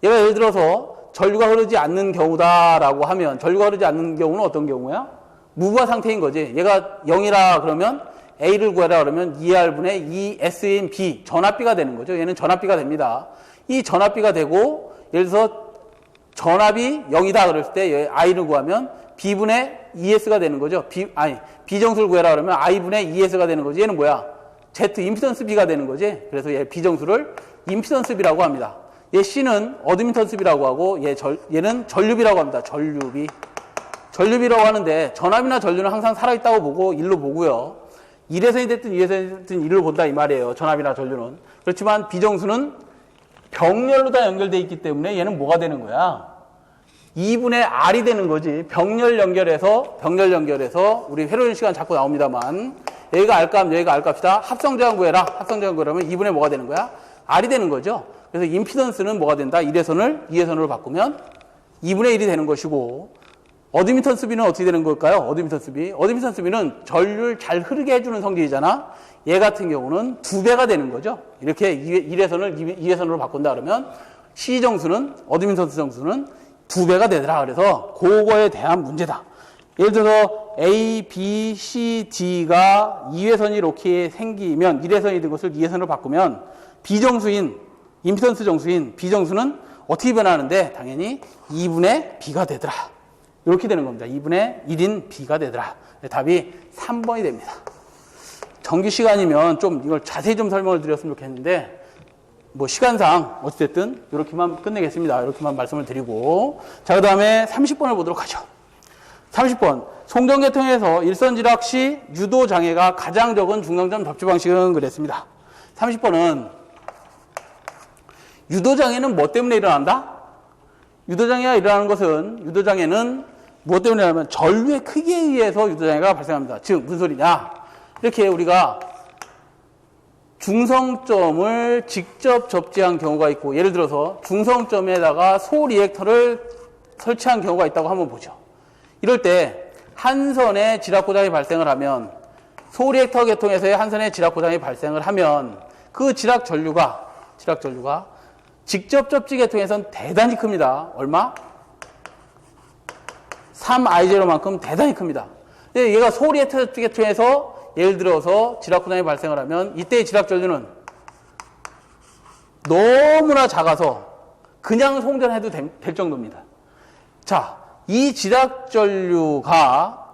얘가 예를 들어서 전류가 흐르지 않는 경우다라고 하면, 전류가 흐르지 않는 경우는 어떤 경우야? 무부하 상태인 거지. 얘가 0이라 그러면 A를 구하라 그러면 ER분의 ES인 B, 전압비가 되는 거죠. 얘는 전압비가 됩니다. 이 전압비가 되고, 예를 들어서 전압이 0이다 그랬을 때 I를 구하면 B분의 ES가 되는 거죠. B정수를 구해라 그러면 I분의 ES가 되는 거지. 얘는 뭐야? Z 임피던스 B가 되는 거지. 그래서 얘 B정수를 임피던스 B라고 합니다. 얘 C는 어드미턴스 B라고 하고 얘는 전류비라고 합니다. 전류비라고 하는데 전압이나 전류는 항상 살아있다고 보고 1로 보고요. 1회선이 됐든 2회선이 됐든 1로 본다 이 말이에요. 전압이나 전류는. 그렇지만 B정수는 병렬로 다 연결되어 있기 때문에 얘는 뭐가 되는 거야? 2분의 R이 되는 거지. 병렬 연결해서 우리 회로연 시간 자꾸 나옵니다만 여기가 R값, 여기가 R값이다. 합성저항 구해라. 합성저항 구하면 2분의 뭐가 되는 거야? R이 되는 거죠. 그래서 임피던스는 뭐가 된다? 1회선을 2회선으로 바꾸면 2분의 1이 되는 것이고, 어드미턴스 B는 어떻게 되는 걸까요? 어드미턴스 B는 전류를 잘 흐르게 해주는 성질이잖아. 얘 같은 경우는 2배가 되는 거죠. 이렇게 1회선을 2회선으로 바꾼다 그러면 C정수는, 어드미턴스 정수는 2배가 되더라. 그래서 그거에 대한 문제다. 예를 들어서 A, B, C, D가 2회선이 이렇게 생기면 1회선이 된 것을 2회선으로 바꾸면 B정수인, 임피던스 정수인 B정수는 어떻게 변하는데? 당연히 2분의 B가 되더라. 이렇게 되는 겁니다. 2분의 1인 B가 되더라. 답이 3번이 됩니다. 정규 시간이면 좀 이걸 자세히 좀 설명을 드렸으면 좋겠는데, 뭐 시간상 어찌됐든 이렇게만 끝내겠습니다. 이렇게만 말씀을 드리고, 자, 그 다음에 30번을 보도록 하죠. 30번. 송전계통에서 일선지락 시 유도장애가 가장 적은 중성점 접지 방식은 그랬습니다. 30번은 유도장애는 뭐 때문에 일어난다? 유도장애가 일어나는 것은, 유도장애는 무엇 때문에 일어나면 전류의 크기에 의해서 유도장애가 발생합니다. 즉 무슨 소리냐? 이렇게 우리가 중성점을 직접 접지한 경우가 있고, 예를 들어서 중성점에다가 소리액터를 설치한 경우가 있다고 한번 보죠. 이럴 때 한 선에 지락고장이 발생을 하면, 소리액터 계통에서의 한 선에 지락고장이 발생을 하면 그 지락전류가 직접 접지 계통에서는 대단히 큽니다. 얼마? 3I0만큼 대단히 큽니다. 근데 얘가 소리액터 계통에서 예를 들어서 지락고장이 발생을 하면 이때의 지락전류는 너무나 작아서 그냥 송전해도 될 정도입니다. 자, 이 지락전류가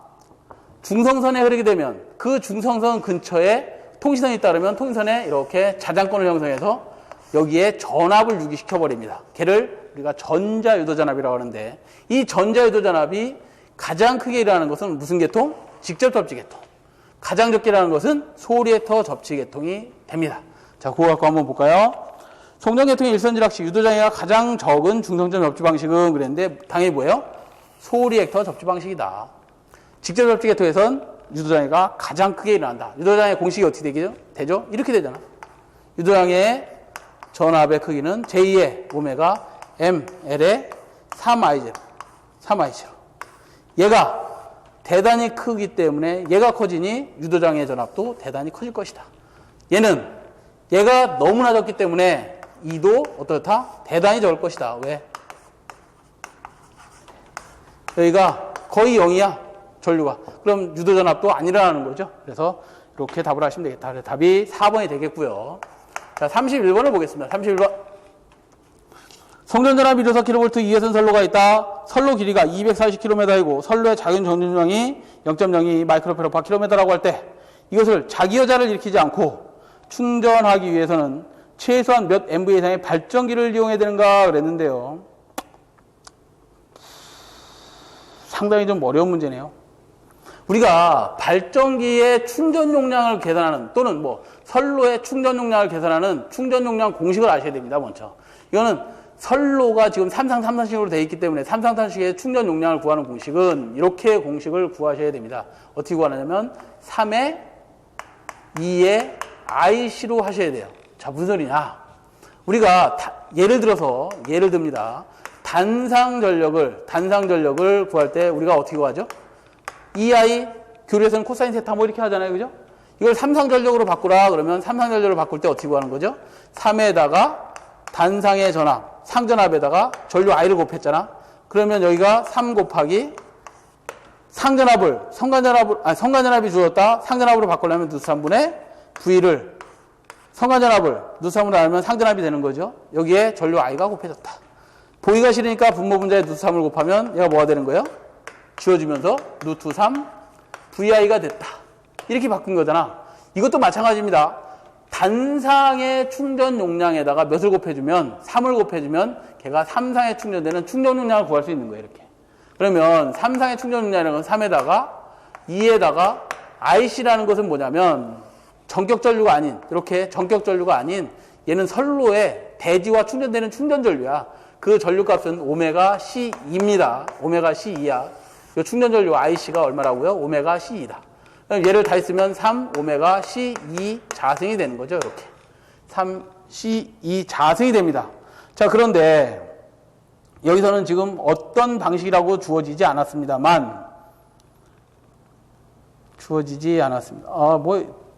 중성선에 흐르게 되면 그 중성선 근처에 통신선이 따르면 통신선에 이렇게 자장권을 형성해서 여기에 전압을 유기시켜버립니다. 걔를 우리가 전자유도전압이라고 하는데, 이 전자유도전압이 가장 크게 일어나는 것은 무슨 계통? 직접 접지 계통. 가장 적게 일어나는 것은 소리액터 접지 계통이 됩니다. 자, 그거 갖고 한번 볼까요? 송전계통의 일선지락시 유도장애가 가장 적은 중성점 접지 방식은 그랬는데, 당연히 뭐예요? 소리액터 접지 방식이다. 직접 접지 계통에선 유도장애가 가장 크게 일어난다. 유도장애 공식이 어떻게 되죠? 이렇게 되잖아. 유도장애의 전압의 크기는 제2의 오메가 ML의 3I0. 얘가 대단히 크기 때문에 얘가 커지니 유도장애 전압도 대단히 커질 것이다. 얘가 너무나 적기 때문에 이도 어떻다? 대단히 적을 것이다. 왜? 여기가 거의 0이야. 전류가. 그럼 유도전압도 안 일어나는 거죠. 그래서 이렇게 답을 하시면 되겠다. 답이 4번이 되겠고요. 자, 31번을 보겠습니다. 31번. 송전전압 1.4kV 2회선 선로가 있다. 선로 길이가 240km이고 선로의 작은 전류량이 0.02 마이크로페로파킬로미터라고 할 때 이것을 자기여자를 일으키지 않고 충전하기 위해서는 최소한 몇 MV 이상의 발전기를 이용해야 되는가 그랬는데요. 상당히 좀 어려운 문제네요. 우리가 발전기의 충전 용량을 계산하는 또는 뭐 선로의 충전 용량을 계산하는 충전 용량 공식을 아셔야 됩니다. 먼저 이거는 선로가 지금 삼상삼단식으로 되어 있기 때문에 삼상단식의 충전 용량을 구하는 공식은 이렇게 공식을 구하셔야 됩니다. 어떻게 구하냐면 3의 2의 IC로 하셔야 돼요. 자, 무슨 소리냐? 우리가 예를 듭니다. 단상 전력을 구할 때 우리가 어떻게 구하죠? EI 교류에서는 코사인 세타 뭐 이렇게 하잖아요. 그죠? 이걸 삼상전력으로 바꾸라 그러면 삼상전력으로 바꿀 때 어떻게 구하는 거죠? 3에다가 단상의 전압, 상전압에다가 전류 I를 곱했잖아. 그러면 여기가 3 곱하기 성간전압이 주어졌다. 상전압으로 바꾸려면 누수 3분의 V를 성간전압을 누수 3으로 나누면 상전압이 되는 거죠. 여기에 전류 I가 곱해졌다. 보기가 싫으니까 분모 분자에 누수 3을 곱하면 얘가 뭐가 되는 거예요? 지워지면서 루트 3 VI가 됐다. 이렇게 바꾼 거잖아. 이것도 마찬가지입니다. 단상의 충전 용량에다가 몇을 곱해주면 3을 곱해주면 걔가 3상에 충전되는 충전 용량을 구할 수 있는 거예요. 이렇게. 그러면 3상의 충전 용량이라는 건 3에다가 2에다가 IC라는 것은 뭐냐면 전격 전류가 아닌 이렇게 전격 전류가 아닌 얘는 선로에 대지와 충전되는 충전 전류야. 그 전류 값은 오메가 C2입니다. 오메가 C2야. 이 충전 전류 IC가 얼마라고요? 오메가 C2다. 얘를 다 있으면 3 오메가 C2 자승이 되는 거죠. 이렇게 3 C2 자승이 됩니다. 자, 그런데 여기서는 지금 어떤 방식이라고 주어지지 않았습니다.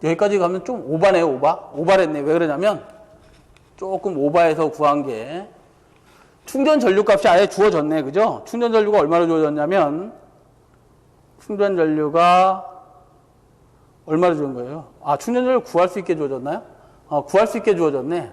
여기까지 가면 좀 오바네요. 오바랬네. 왜 그러냐면 조금 오바해서 구한 게 충전 전류 값이 아예 주어졌네. 그죠? 충전 전류가 얼마로 주어졌냐면 충전 전류가 얼마로 주는 거예요? 충전 전류 구할 수 있게 주어졌나요? 구할 수 있게 주어졌네.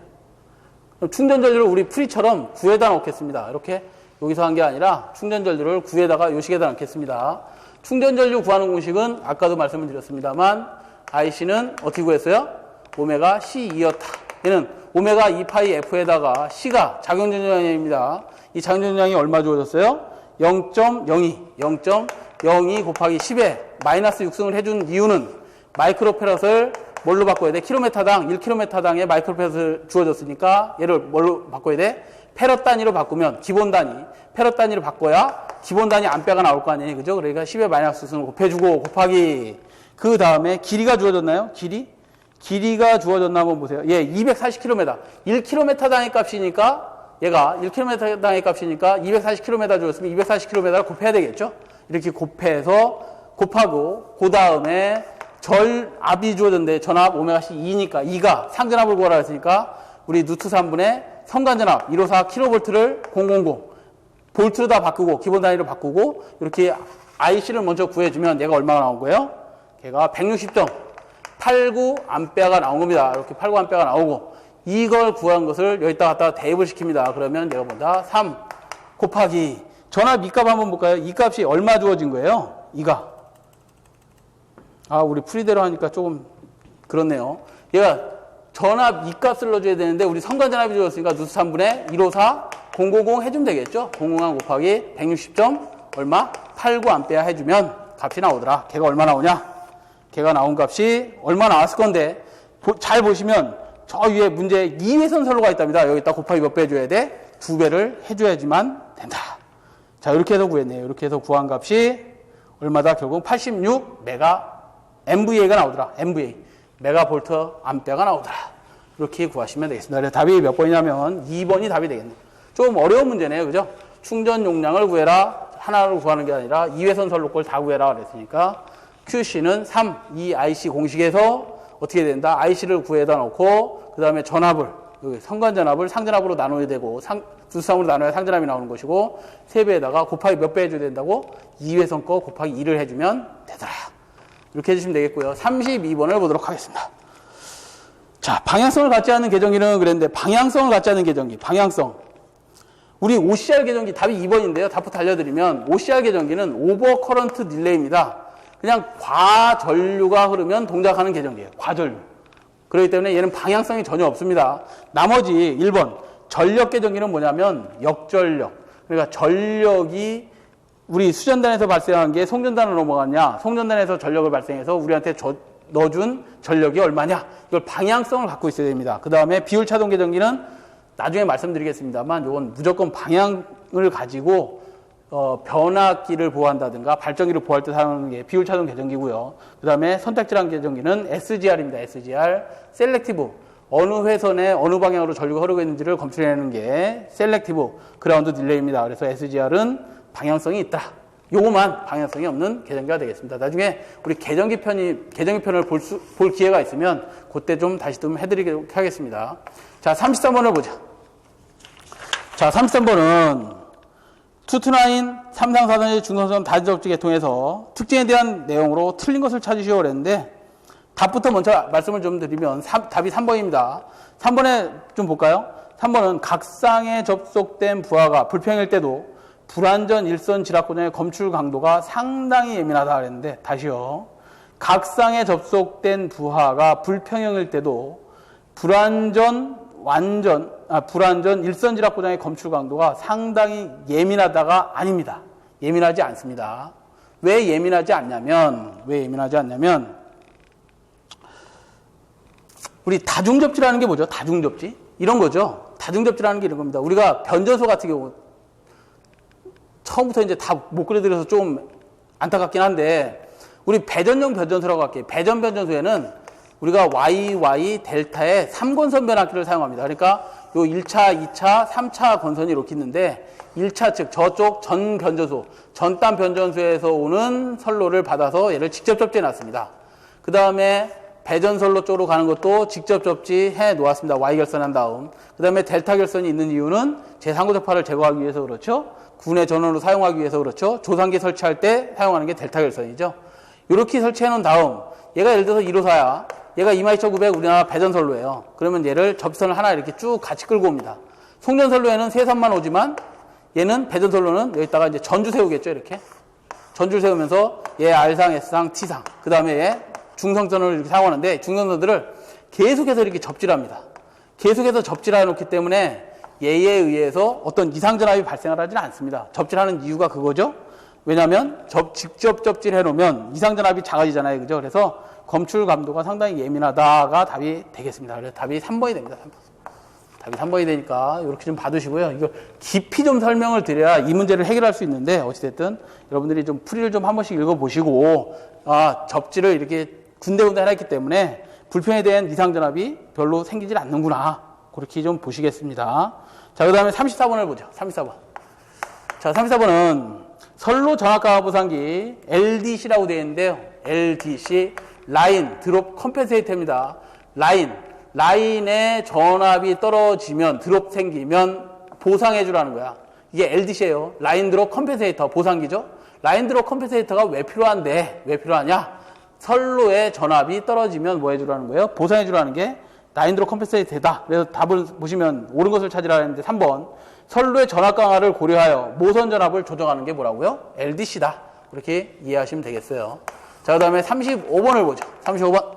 그럼 충전 전류를 우리 풀이처럼 9에다 넣겠습니다. 이렇게 여기서 한 게 아니라 충전 전류를 9에다가 요식에다 넣겠습니다. 충전 전류 구하는 공식은 아까도 말씀을 드렸습니다만 IC는 어떻게 구했어요? 오메가 C2였다. 얘는 오메가 2파이 F에다가 C가 작용 전류량입니다. 이 작용 전류량이 얼마 주어졌어요? 0.02 곱하기 10에 마이너스 6승을 해준 이유는 마이크로페럿을 뭘로 바꿔야 돼? 킬로미터당 1km당의 마이크로페럿을 주어졌으니까 얘를 뭘로 바꿔야 돼? 페럿 단위로 바꾸면 기본 단위, 페럿 단위로 바꿔야 기본 단위 암페어가 나올 거 아니에요. 그죠? 그러니까 10에 마이너스 6승을 곱해주고 곱하기 그 다음에 길이가 주어졌나요? 길이가 주어졌나 한번 보세요. 240km. 1km당의 값이니까 얘가 1km당의 값이니까 240km 주었으면 240km를 곱해야 되겠죠? 이렇게 곱하고 그 다음에 전압이 주어졌는데 전압 오메가 C2니까 2가 상전압을 구하라 했으니까 우리 누트 3분의 성간전압 154 kV를 000 볼트로 다 바꾸고 기본 단위로 바꾸고 이렇게 IC를 먼저 구해주면 얘가 얼마가 나온 거예요? 걔가 160.89A가 나온 겁니다. 이렇게 89A가 나오고 이걸 구한 것을 여기다 갖다가 대입을 시킵니다. 그러면 내가 본다 3 곱하기 전압 이 값 한번 볼까요? 이 값이 얼마 주어진 거예요? 2가 우리 풀이대로 하니까 조금 그렇네요. 얘가 전압 이 값을 넣어줘야 되는데 우리 성간전압이 주어졌으니까 누수 3분의 154 000 해주면 되겠죠? 000 곱하기 160. 얼마? 89A 해주면 값이 나오더라. 걔가 얼마 나오냐? 걔가 나온 값이 얼마 나왔을 건데 잘 보시면 저 위에 문제 2회선 선로가 있답니다. 여기다 곱하기 몇 배 해줘야 돼? 2배를 해줘야지만 된다. 자, 이렇게 해서 구했네요. 이렇게 해서 구한 값이 얼마다? 결국 86 MVA가 나오더라. MVA. 메가볼트 암페어가 나오더라. 이렇게 구하시면 되겠습니다. 그래서 답이 몇 번이냐면 2번이 답이 되겠네요. 좀 어려운 문제네요. 그죠? 충전 용량을 구해라. 하나로 구하는 게 아니라 2회선 선로 걸 다 구해라 그랬으니까 QC는 3, 이 IC 공식에서 어떻게 된다? IC를 구해다 놓고 그 다음에 전압을 여기 성간전압을 상전압으로 나눠야 되고 두수함으로 나눠야 상전압이 나오는 것이고 3배에다가 곱하기 몇 배 해줘야 된다고? 2회선 거 곱하기 2를 해주면 되더라. 이렇게 해주시면 되겠고요. 32번을 보도록 하겠습니다. 자, 방향성을 갖지 않는 계정기는 그랬는데 방향성을 갖지 않는 계정기, 방향성. 우리 OCR 계정기 답이 2번인데요. 답부터 알려드리면 OCR 계정기는 오버 커런트 딜레이입니다. 그냥 과전류가 흐르면 동작하는 계정기예요. 과전류. 그렇기 때문에 얘는 방향성이 전혀 없습니다. 나머지 1번 전력 계정기는 뭐냐면 역전력. 그러니까 전력이 우리 수전단에서 발생한 게 송전단으로 넘어갔냐, 송전단에서 전력을 발생해서 우리한테 넣어준 전력이 얼마냐, 이걸 방향성을 갖고 있어야 됩니다. 그 다음에 비율 차동 계정기는 나중에 말씀드리겠습니다만 이건 무조건 방향을 가지고 변압기를 보호한다든가 발전기를 보호할 때 사용하는 게 비율 차동 계정기고요. 그 다음에 선택질환 계정기는 SGR입니다. SGR, 셀렉티브. 어느 회선에 어느 방향으로 전류가 흐르고 있는지를 검출해내는 게 셀렉티브 그라운드 딜레이입니다. 그래서 SGR은 방향성이 있다. 요거만 방향성이 없는 계정기가 되겠습니다. 나중에 우리 계정기 편을 볼 기회가 있으면 그때 좀 다시 좀 해드리도록 하겠습니다. 자, 33번을 보자. 자, 33번은 투투나인 3상4선의 중선선 다지접지 계통에서 특징에 대한 내용으로 틀린 것을 찾으시오 그랬는데 답부터 먼저 말씀을 좀 드리면 답이 3번입니다. 3번에 좀 볼까요? 3번은 각상에 접속된 부하가 불평일 때도 불완전 일선 지락 고정의 검출 강도가 상당히 예민하다 그랬는데 다시요. 각상에 접속된 부하가 불평형일 때도 불완전 일선 지락 고정의 검출 강도가 상당히 예민하다가 아닙니다. 예민하지 않습니다. 왜 예민하지 않냐면 우리 다중접지라는 게 뭐죠? 다중접지? 이런 거죠. 다중접지라는 게 이런 겁니다. 우리가 변전소 같은 경우 처음부터 이제 다 못 그려드려서 좀 안타깝긴 한데 우리 배전용 변전소라고 할게요. 배전 변전소에는 우리가 YY 델타의 3권선 변압기를 사용합니다. 그러니까 요 1차, 2차, 3차 건선이 이렇게 있는데 1차 측 저쪽 전 변전소, 전단 변전소에서 오는 선로를 받아서 얘를 직접 접지해 놨습니다. 그 다음에 배전선로 쪽으로 가는 것도 직접 접지해 놓았습니다. Y결선한 다음. 그 다음에 델타 결선이 있는 이유는 제3고적파를 제거하기 위해서 그렇죠. 군의 전원으로 사용하기 위해서 그렇죠. 조산기 설치할 때 사용하는 게 델타 결선이죠. 이렇게 설치해 놓은 다음 얘가 예를 들어서 1호사야. 얘가 22,900 우리나라 배전선로예요. 그러면 얘를 접선을 하나 이렇게 쭉 같이 끌고 옵니다. 송전선로에는 세 선만 오지만 얘는 배전선로는 여기다가 이제 전주 세우겠죠. 이렇게. 전주를 세우면서 얘 R상, S상, T상. 그 다음에 얘 중성선을 이렇게 사용하는데 중성선들을 계속해서 이렇게 접지를 합니다. 계속해서 접지를 해놓기 때문에 얘에 의해서 어떤 이상전압이 발생을 하지는 않습니다. 접지를 하는 이유가 그거죠. 왜냐하면 직접 접지를 해놓으면 이상전압이 작아지잖아요. 그죠? 그래서 검출 감도가 상당히 예민하다가 답이 되겠습니다. 그래서 답이 3번이 됩니다. 3번. 답이 3번이 되니까 이렇게 좀 봐두시고요. 이거 깊이 좀 설명을 드려야 이 문제를 해결할 수 있는데 어찌됐든 여러분들이 좀 풀이를 좀 한 번씩 읽어보시고 접지를 이렇게 군데군데 해놨기 때문에 불평에 대한 이상전압이 별로 생기질 않는구나. 그렇게 좀 보시겠습니다. 자, 그 다음에 34번을 보죠. 34번. 자, 34번은 선로 전압 보상기 LDC라고 되어 있는데요. LDC, 라인, 드롭 컴펜세이터입니다. 라인의 전압이 떨어지면, 드롭 생기면 보상해주라는 거야. 이게 LDC예요. 라인 드롭 컴펜세이터, 보상기죠. 라인 드롭 컴펜세이터가 왜 필요하냐? 선로의 전압이 떨어지면 뭐 해주라는 거예요? 보상해주라는 게 라인 드롭 컴펜세이터다. 그래서 답을 보시면 옳은 것을 찾으라 했는데 3번. 선로의 전압 강화를 고려하여 모선 전압을 조정하는 게 뭐라고요? LDC다. 그렇게 이해하시면 되겠어요. 자, 그 다음에 35번을 보죠. 35번.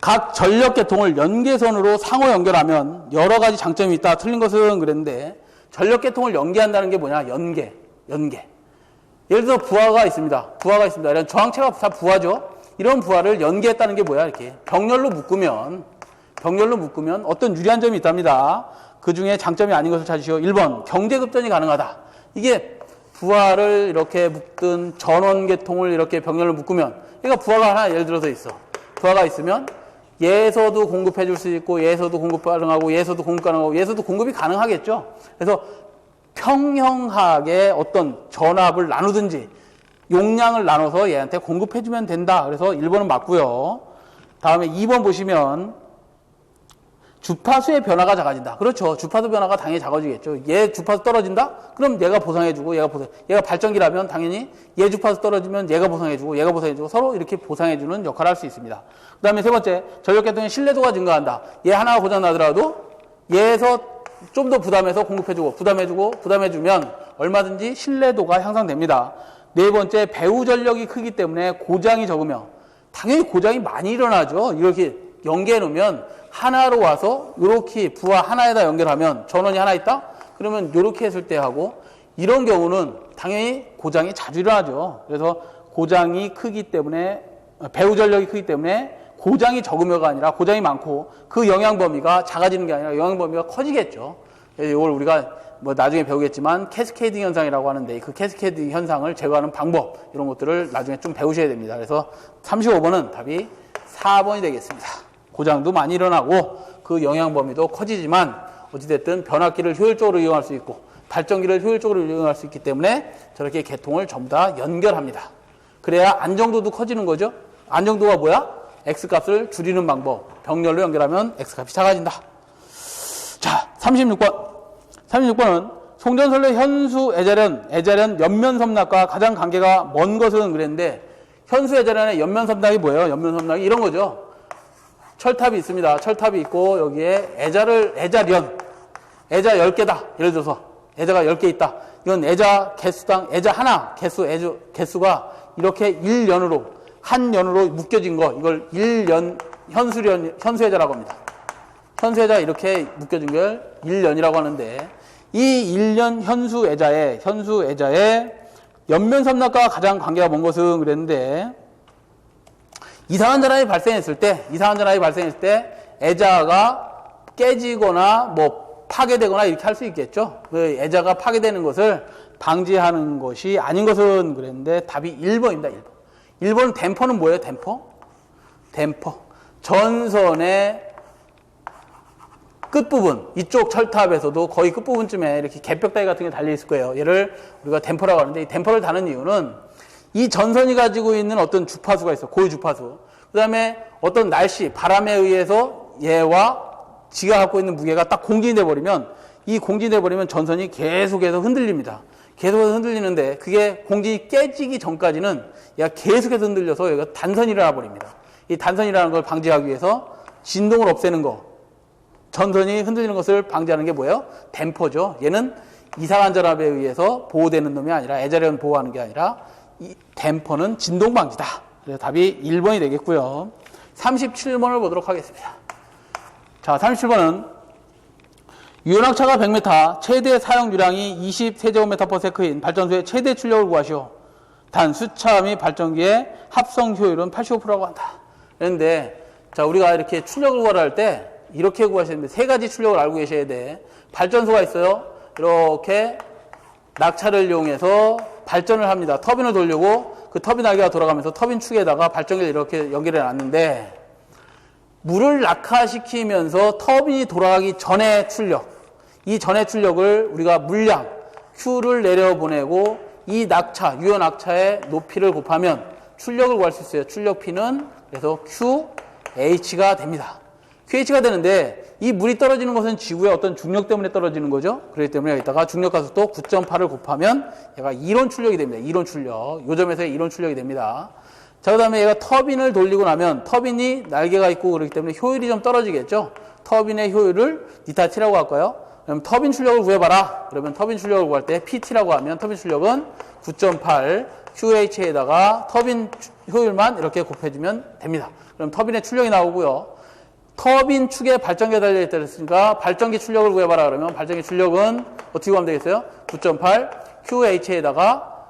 각 전력 계통을 연계선으로 상호 연결하면 여러 가지 장점이 있다. 틀린 것은 그랬는데 전력 계통을 연계한다는 게 뭐냐? 연계. 예를 들어 부하가 있습니다. 이런 저항체가 다 부하죠. 이런 부하를 연계했다는 게 뭐야? 이렇게 병렬로 묶으면 어떤 유리한 점이 있답니다. 그 중에 장점이 아닌 것을 찾으시오. 1번 경제급전이 가능하다. 이게 부하를 이렇게 묶든 전원계통을 이렇게 병렬로 묶으면 그러니까 부하가 하나 예를 들어서 있어. 부하가 있으면 얘에서도 공급해 줄 수 있고 얘에서도 공급 가능하고 얘에서도 공급 가능하고 얘에서도 공급이 가능하겠죠. 그래서 평형하게 어떤 전압을 나누든지 용량을 나눠서 얘한테 공급해 주면 된다. 그래서 1번은 맞고요. 다음에 2번 보시면 주파수의 변화가 작아진다. 그렇죠. 주파수 변화가 당연히 작아지겠죠. 얘 주파수 떨어진다? 그럼 얘가 보상해주고 얘가 발전기라면 당연히 얘 주파수 떨어지면 얘가 보상해주고 서로 이렇게 보상해주는 역할을 할 수 있습니다. 그 다음에 세 번째, 전력계통의 신뢰도가 증가한다. 얘 하나가 고장나더라도 얘에서 좀 더 부담해서 공급해주고 부담해주면 얼마든지 신뢰도가 향상됩니다. 네 번째, 배후 전력이 크기 때문에 고장이 적으며 당연히 고장이 많이 일어나죠. 이렇게 연계해 놓으면 하나로 와서 이렇게 부하 하나에다 연결하면 전원이 하나 있다? 그러면 이렇게 했을 때 하고 이런 경우는 당연히 고장이 자주 일어나죠. 그래서 고장이 크기 때문에, 배후 전력이 크기 때문에 고장이 적으며가 아니라 고장이 많고 그 영향 범위가 작아지는 게 아니라 영향 범위가 커지겠죠. 이걸 우리가 뭐 나중에 배우겠지만 캐스케이딩 현상이라고 하는데 그 캐스케이딩 현상을 제거하는 방법, 이런 것들을 나중에 좀 배우셔야 됩니다. 그래서 35번은 답이 4번이 되겠습니다. 고장도 많이 일어나고 그 영향 범위도 커지지만 어찌됐든 변압기를 효율적으로 이용할 수 있고 발전기를 효율적으로 이용할 수 있기 때문에 저렇게 계통을 전부 다 연결합니다. 그래야 안정도도 커지는 거죠. 안정도가 뭐야? X값을 줄이는 방법. 병렬로 연결하면 X값이 작아진다. 자, 36번은 송전선래 현수 애자련 옆면섬락과 가장 관계가 먼 것은 그랬는데, 현수 애자련의 옆면섬락이 뭐예요? 옆면섬락이 이런 거죠. 철탑이 있습니다. 철탑이 있고 여기에 애자련, 애자 10개다. 예를 들어서 애자가 10개 있다. 이건 애자 개수당 애자 하나 개수가 이렇게 1년으로 한 년으로 묶여진 거, 이걸 1년 현수애자라고 합니다. 현수애자 이렇게 묶여진 걸 1년이라고 하는데, 이 1년 현수애자의 옆면섬락과 가장 관계가 먼 것은 그랬는데, 이상한 전압이 발생했을 때 애자가 깨지거나 뭐 파괴되거나 이렇게 할 수 있겠죠. 그 애자가 파괴되는 것을 방지하는 것이 아닌 것은 그랬는데 답이 1번입니다. 1번 댐퍼는 뭐예요? 댐퍼. 전선의 끝부분, 이쪽 철탑에서도 거의 끝부분쯤에 이렇게 갯벽다리 같은 게 달려 있을 거예요. 얘를 우리가 댐퍼라고 하는데, 이 댐퍼를 다는 이유는 이 전선이 가지고 있는 어떤 주파수가 있어. 고유 주파수. 그 다음에 어떤 날씨, 바람에 의해서 얘와 지가 갖고 있는 무게가 딱 공진돼 버리면, 이 공진돼 버리면 전선이 계속해서 흔들립니다. 계속해서 흔들리는데 그게 공진이 깨지기 전까지는 얘가 계속해서 흔들려서 얘가 단선이 일어나 버립니다. 이 단선이라는 걸 방지하기 위해서 진동을 없애는 거, 전선이 흔들리는 것을 방지하는 게 뭐예요? 댐퍼죠. 얘는 이상한 전압에 의해서 보호되는 놈이 아니라, 애자련 보호하는 게 아니라, 이 댐퍼는 진동 방지다. 그래서 답이 1번이 되겠고요. 37번을 보도록 하겠습니다. 자, 37번은 유연학차가 100m, 최대 사용유량이 20세제곱미터/s인 발전소의 최대 출력을 구하시오. 단 수차 및 발전기의 합성 효율은 85%라고 한다. 그런데 자, 우리가 이렇게 출력을 구하라 할 때 이렇게 구하셔야 됩니다. 세 가지 출력을 알고 계셔야 돼. 발전소가 있어요. 이렇게 낙차를 이용해서 발전을 합니다. 터빈을 돌리고 그 터빈 날개가 돌아가면서 터빈 축에다가 발전기를 이렇게 연결해 놨는데, 물을 낙하시키면서 터빈이 돌아가기 전에 출력, 이 전에 출력을 우리가 물량 Q를 내려보내고 이 낙차, 유연 낙차의 높이를 곱하면 출력을 구할 수 있어요. 출력 P는 그래서 QH가 됩니다. QH가 되는데, 이 물이 떨어지는 것은 지구의 어떤 중력 때문에 떨어지는 거죠. 그렇기 때문에 여기다가 중력 가속도 9.8을 곱하면 얘가 이론 출력이 됩니다. 이론 출력. 요 점에서의 이론 출력이 됩니다. 자, 그 다음에 얘가 터빈을 돌리고 나면 터빈이 날개가 있고 그렇기 때문에 효율이 좀 떨어지겠죠. 터빈의 효율을 니타 T라고 할까요? 그럼 터빈 출력을 구해봐라. 그러면 터빈 출력을 구할 때 PT라고 하면 터빈 출력은 9.8 QH에다가 터빈 효율만 이렇게 곱해주면 됩니다. 그럼 터빈의 출력이 나오고요. 터빈 축에 발전기가 달려있다 그랬으니까 발전기 출력을 구해봐라. 그러면 발전기 출력은 어떻게 구하면 되겠어요? 9.8 QH에다가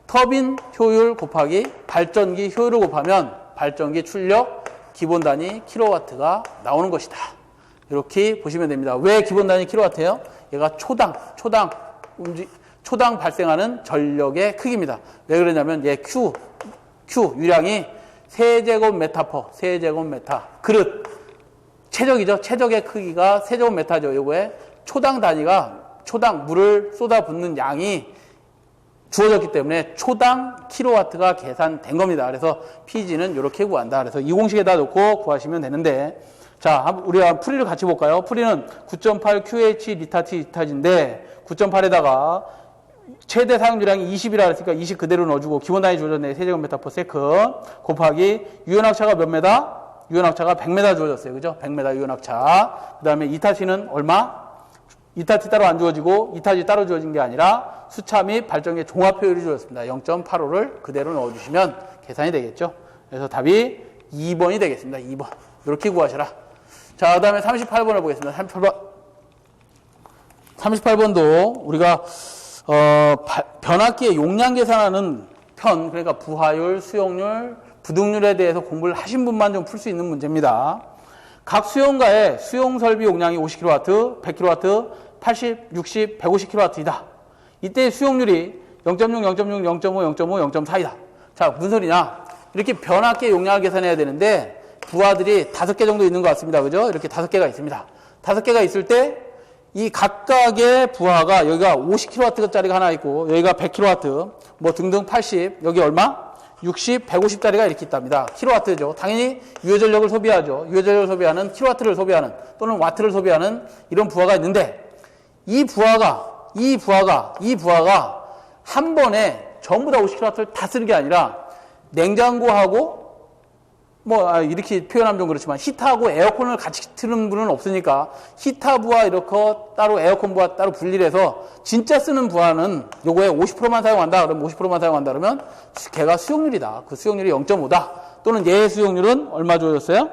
터빈 효율 곱하기 발전기 효율을 곱하면 발전기 출력 기본 단위 킬로와트가 나오는 것이다. 이렇게 보시면 됩니다. 왜 기본 단위 킬로와트예요? 얘가 초당 발생하는 전력의 크기입니다. 왜 그러냐면 얘 Q 유량이 세제곱미터 그릇 최적이죠. 최적의 크기가 세제곱미터죠. 요거에 초당 단위가 초당 물을 쏟아붓는 양이 주어졌기 때문에 초당 킬로와트가 계산된 겁니다. 그래서 PG는 이렇게 구한다. 그래서 이 공식에다 놓고 구하시면 되는데, 자, 우리가 풀이를 같이 볼까요? 풀이는 9.8 QH 리타 T 리타진데 9.8에다가 최대 사용유량이 20이라 그랬으니까 20 그대로 넣어주고 기본 단위 주어졌네. 세제곱미터/s 곱하기 유연학차가 몇 메다? 유연학차가 100m 주어졌어요. 그죠? 100m 유연학차. 그 다음에 이타치는 얼마? 이타치 따로 안 주어지고 이타치 따로 주어진 게 아니라 수차 및 발전기의 종합 효율이 주어졌습니다. 0.85를 그대로 넣어주시면 계산이 되겠죠. 그래서 답이 2번이 되겠습니다. 2번. 이렇게 구하셔라. 자, 그 다음에 38번을 보겠습니다. 38번도 우리가 변압기의 용량 계산하는 편, 그러니까 부하율, 수용률, 부등률에 대해서 공부를 하신 분만 좀 풀 수 있는 문제입니다. 각 수용가의 수용 설비 용량이 50kW, 100kW, 80, 60, 150kW이다. 이때 수용률이 0.6, 0.6, 0.5, 0.5, 0.4이다. 자, 무슨 소리냐? 이렇게 변압기의 용량을 계산해야 되는데 부하들이 5개 정도 있는 것 같습니다. 그죠? 이렇게 5개가 있습니다. 5개가 있을 때 이 각각의 부하가 여기가 50kW짜리가 하나 있고 여기가 100kW, 뭐 등등 80, 여기 얼마? 60, 150짜리가 이렇게 있답니다. 킬로와트죠. 당연히 유효전력을 소비하죠. 유효전력을 소비하는 킬로와트를 소비하는 또는 와트를 소비하는 이런 부하가 있는데 이 부하가 한 번에 전부 다 50kW를 다 쓰는 게 아니라 냉장고하고 이렇게 표현하면 좀 그렇지만 히터하고 에어컨을 같이 트는 분은 없으니까 히터 부하 이렇게 따로 에어컨 부하 따로 분리를 해서 진짜 쓰는 부하는 요거에 50%만 사용한다 그러면 50%만 사용한다 그러면 걔가 수용률이다. 그 수용률이 0.5다. 또는 얘의 수용률은 얼마 주어졌어요?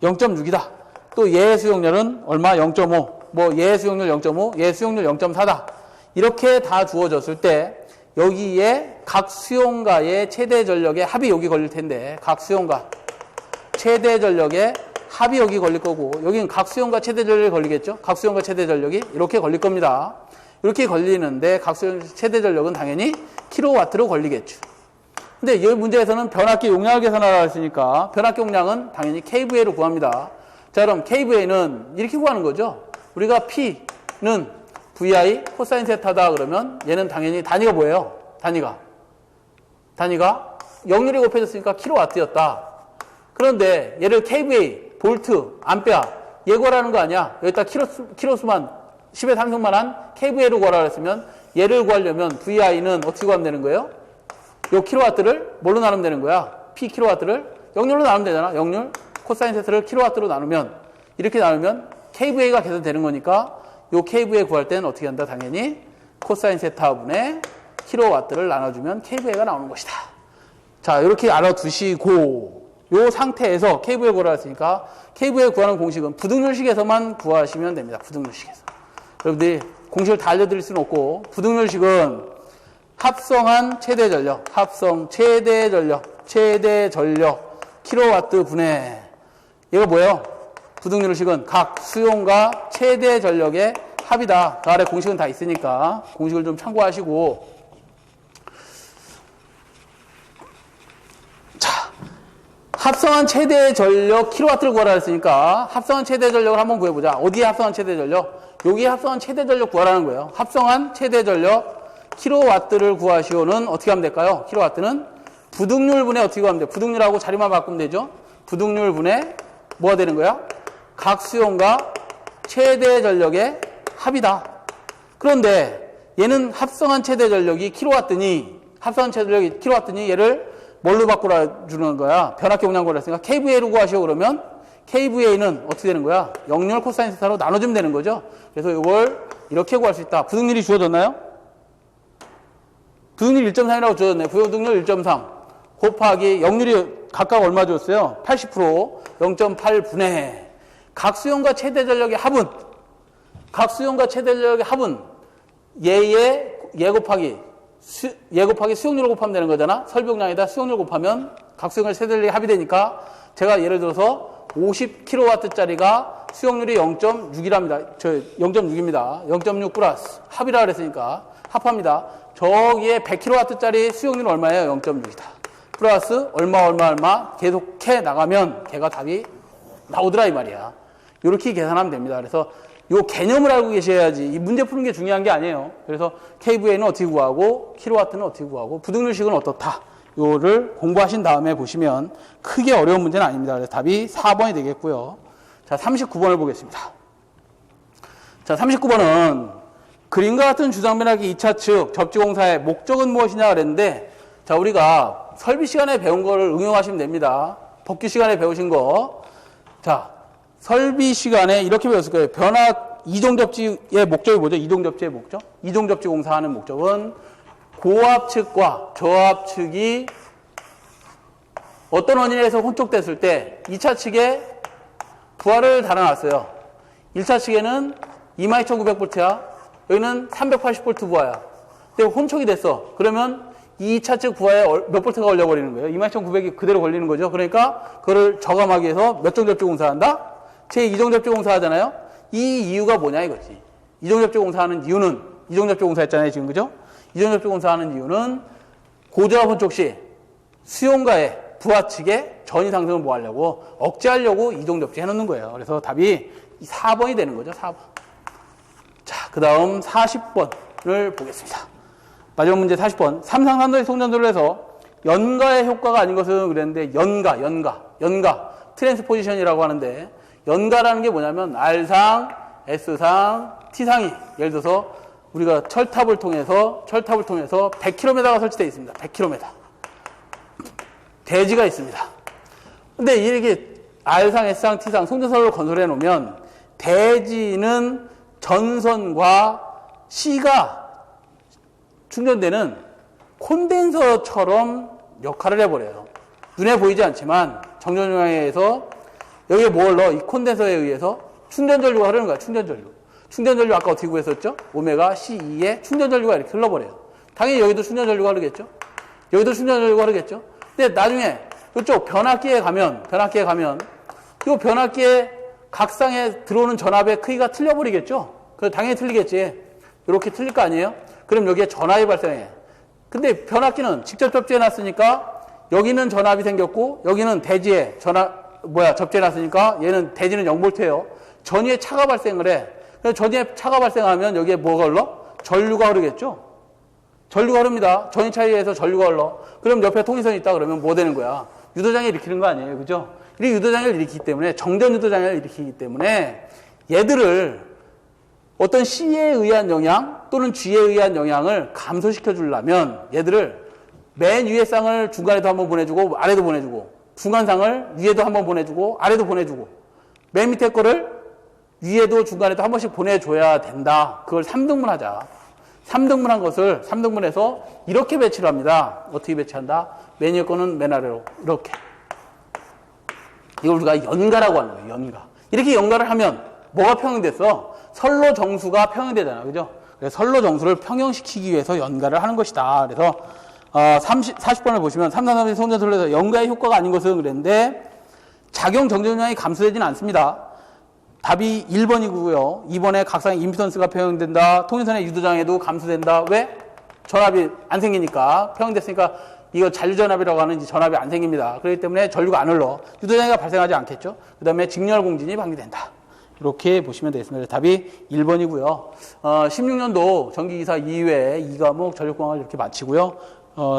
0.6이다. 또 얘의 수용률은 얼마? 0.5. 얘의 수용률 0.5, 얘의 수용률 0.4다. 이렇게 다 주어졌을 때 여기에 각 수용가의 최대 전력의 합이 여기 걸릴 텐데 각 수용가 최대 전력의 합이 여기 걸릴 거고 여기는 각 수용가 최대 전력이 걸리겠죠. 각 수용가 최대 전력이 이렇게 걸릴 겁니다. 이렇게 걸리는데 각 수용가 최대 전력은 당연히 킬로와트로 걸리겠죠. 근데 이 문제에서는 변압기 용량을 계산하라 했으니까 변압기 용량은 당연히 kVA로 구합니다. 자, 그럼 kVA는 이렇게 구하는 거죠. 우리가 P는 VI 코사인 세타다 그러면 얘는 당연히 단위가 뭐예요? 단위가 역률이 곱해졌으니까 킬로와트였다. 그런데 얘를 kVA, 볼트, 암페어 얘 구하라는 거 아니야. 여기다 킬로수만 10의 상승만 한 kVA로 구하라 했으면 얘를 구하려면 VI는 어떻게 구하면 되는 거예요? 요 킬로와트를 뭘로 나누면 되는 거야? P 킬로와트를 역률로 나누면 되잖아. 역률 코사인 세타를 킬로와트로 나누면 이렇게 나누면 kVA가 계산되는 거니까 요 kVA 구할 때는 어떻게 한다? 당연히 코사인 세타분의 킬로와트를 나눠주면 kVA가 나오는 것이다. 자, 이렇게 알아두시고 요 상태에서 kVA 구하라 했으니까 kVA 구하는 공식은 부등률식에서만 구하시면 됩니다. 부등률식에서. 여러분들이 공식을 다 알려드릴 수는 없고 부등률식은 합성한 최대 전력, 최대 전력 킬로와트 분의 얘가 뭐예요? 부등률식은 각 수용과 최대 전력의 합이다. 그 아래 공식은 다 있으니까 공식을 좀 참고하시고 합성한 최대 전력 킬로와트를 구하라 했으니까 합성한 최대 전력을 한번 구해보자. 어디에 합성한 최대 전력? 여기에 합성한 최대 전력 구하라는 거예요. 합성한 최대 전력 킬로와트를 구하시오는 어떻게 하면 될까요? 킬로와트는 부등률분의 어떻게 구하면 돼요? 부등률하고 자리만 바꾸면 되죠. 부등률분의 뭐가 되는 거야? 각 수용과 최대 전력의 합이다. 그런데 얘는 합성한 최대 전력이 킬로와트니 얘를 뭘로 바꾸라 주는 거야? 변압기 용량 구하라 했으니까 kVA로 구하시오 그러면 kVA는 어떻게 되는 거야? 역률 코사인 세타로 나눠주면 되는 거죠. 그래서 이걸 이렇게 구할 수 있다. 부등률이 주어졌나요? 부등률 1.3이라고 주어졌네. 부등률 1.3 곱하기 역률이 각각 얼마 줬어요? 80%, 0.8분의 각 수용과 최대 전력의 합은 얘 곱하기 수용률을 곱하면 되는 거잖아. 설비용량에다 수용률 곱하면 각 수용과 최대 전력의 합이 되니까 제가 예를 들어서 50kW짜리가 수용률이 0.6이랍니다. 0.6입니다. 0.6 플러스 합이라 그랬으니까 합합니다. 저기에 100kW짜리 수용률은 얼마예요? 0.6이다. 플러스 얼마 계속해 나가면 걔가 답이 나오더라 이 말이야. 이렇게 계산하면 됩니다. 그래서 요 개념을 알고 계셔야지 이 문제 푸는 게 중요한 게 아니에요. 그래서 kVA는 어떻게 구하고 킬로와트는 어떻게 구하고 부등률식은 어떻다. 요를 공부하신 다음에 보시면 크게 어려운 문제는 아닙니다. 그래서 답이 4번이 되겠고요. 자, 39번을 보겠습니다. 자, 39번은 그림과 같은 주상변압기 2차 측 접지공사의 목적은 무엇이냐 그랬는데 자, 우리가 설비 시간에 배운 거를 응용하시면 됩니다. 법규 시간에 배우신 거. 자, 설비 시간에 이렇게 배웠을 거예요. 변압 이동접지의 목적이 뭐죠? 이동접지의 목적? 이동접지 공사하는 목적은 고압측과 저압측이 어떤 원인에서 혼촉됐을 때 2차 측에 부하를 달아놨어요. 1차 측에는 22,900V야. 여기는 380V 부하야. 근데 혼촉이 됐어. 그러면 이 2차측 부하에 몇 볼트가 걸려버리는 거예요? 22,900이 그대로 걸리는 거죠. 그러니까 그거를 저감하기 위해서 몇 종 접촉 공사한다? 제2종 접촉 공사하잖아요. 이 이유가 뭐냐 이거지. 2종 접촉 공사하는 이유는 2종 접촉 공사했잖아요. 지금 그죠? 2종 접촉 공사하는 이유는 고저압 혼촉 시 수용가의 부하 측의 전위 상승을 뭐 하려고? 억제하려고 2종 접촉 해놓는 거예요. 그래서 답이 4번이 되는 거죠. 4번. 자, 그 다음 40번을 보겠습니다. 마지막 문제 40번. 삼상산도의 송전도를 해서 연가의 효과가 아닌 것은 그랬는데 연가 트랜스포지션이라고 하는데 연가라는 게 뭐냐면 R상, S상, T상이 예를 들어서 우리가 철탑을 통해서 100km가 설치되어 있습니다. 100km. 대지가 있습니다. 근데 이렇게 R상, S상, T상 송전선로 건설해 놓으면 대지는 전선과 C가 충전되는 콘덴서처럼 역할을 해버려요. 눈에 보이지 않지만 정전용량에 의해서 여기에 뭘 넣어? 이 콘덴서에 의해서 충전전류가 흐르는 거야. 충전전류 아까 어떻게 구했었죠? 오메가 C2에 충전전류가 이렇게 흘러버려요. 당연히 여기도 충전전류가 흐르겠죠? 근데 나중에 이쪽 변압기에 가면 이 변압기에 각상에 들어오는 전압의 크기가 틀려버리겠죠? 그래서 당연히 틀리겠지. 이렇게 틀릴 거 아니에요? 그럼 여기에 전압이 발생해. 근데 변압기는 직접 접지해놨으니까 여기는 전압이 생겼고 여기는 대지에 접지해놨으니까 얘는 대지는 0V예요. 전위에 차가 발생을 해. 그래서 전위에 차가 발생하면 여기에 뭐가 흘러? 전류가 흐르겠죠? 전류가 흐릅니다. 전위 차이에 의해서 전류가 흘러. 그럼 옆에 통위선이 있다 그러면 뭐 되는 거야? 유도장애 일으키는 거 아니에요. 그죠? 이 유도장애를 일으키기 때문에, 정전 유도장애를 일으키기 때문에 얘들을 어떤 C에 의한 영향 또는 G에 의한 영향을 감소시켜 주려면 얘들을 맨 위에 쌍을 중간에도 한번 보내주고 아래도 보내주고 중간상을 위에도 한번 보내주고 아래도 보내주고 맨 밑에 거를 위에도 중간에도 한 번씩 보내줘야 된다. 그걸 3등분 하자. 3등분한 것을 3등분해서 이렇게 배치를 합니다. 어떻게 배치한다? 맨 위에 거는 맨 아래로 이렇게. 이걸 우리가 연가라고 하는 거예요. 연가. 이렇게 연가를 하면 뭐가 평형됐어? 선로 정수가 평형되잖아. 그죠? 그래서 선로 정수를 평형시키기 위해서 연가를 하는 것이다. 그래서 40번을 보시면 삼산삼진 송전선로 해서 연가의 효과가 아닌 것은 그랬는데 작용 정전량이 감소되지는 않습니다. 답이 1번이고요. 2번에 각상의 임피던스가 평형된다. 통신선의 유도장애도 감소된다. 왜? 전압이 안 생기니까. 평형됐으니까 이거 잔류전압이라고 하는 전압이 안 생깁니다. 그렇기 때문에 전류가 안 흘러. 유도장애가 발생하지 않겠죠. 그 다음에 직렬공진이 방지된다. 이렇게 보시면 되겠습니다. 답이 1번이고요. 16년도 전기기사 2회 2과목 전력공학을 이렇게 마치고요.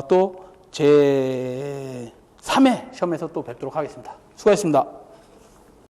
또 제 3회 시험에서 또 뵙도록 하겠습니다. 수고하셨습니다.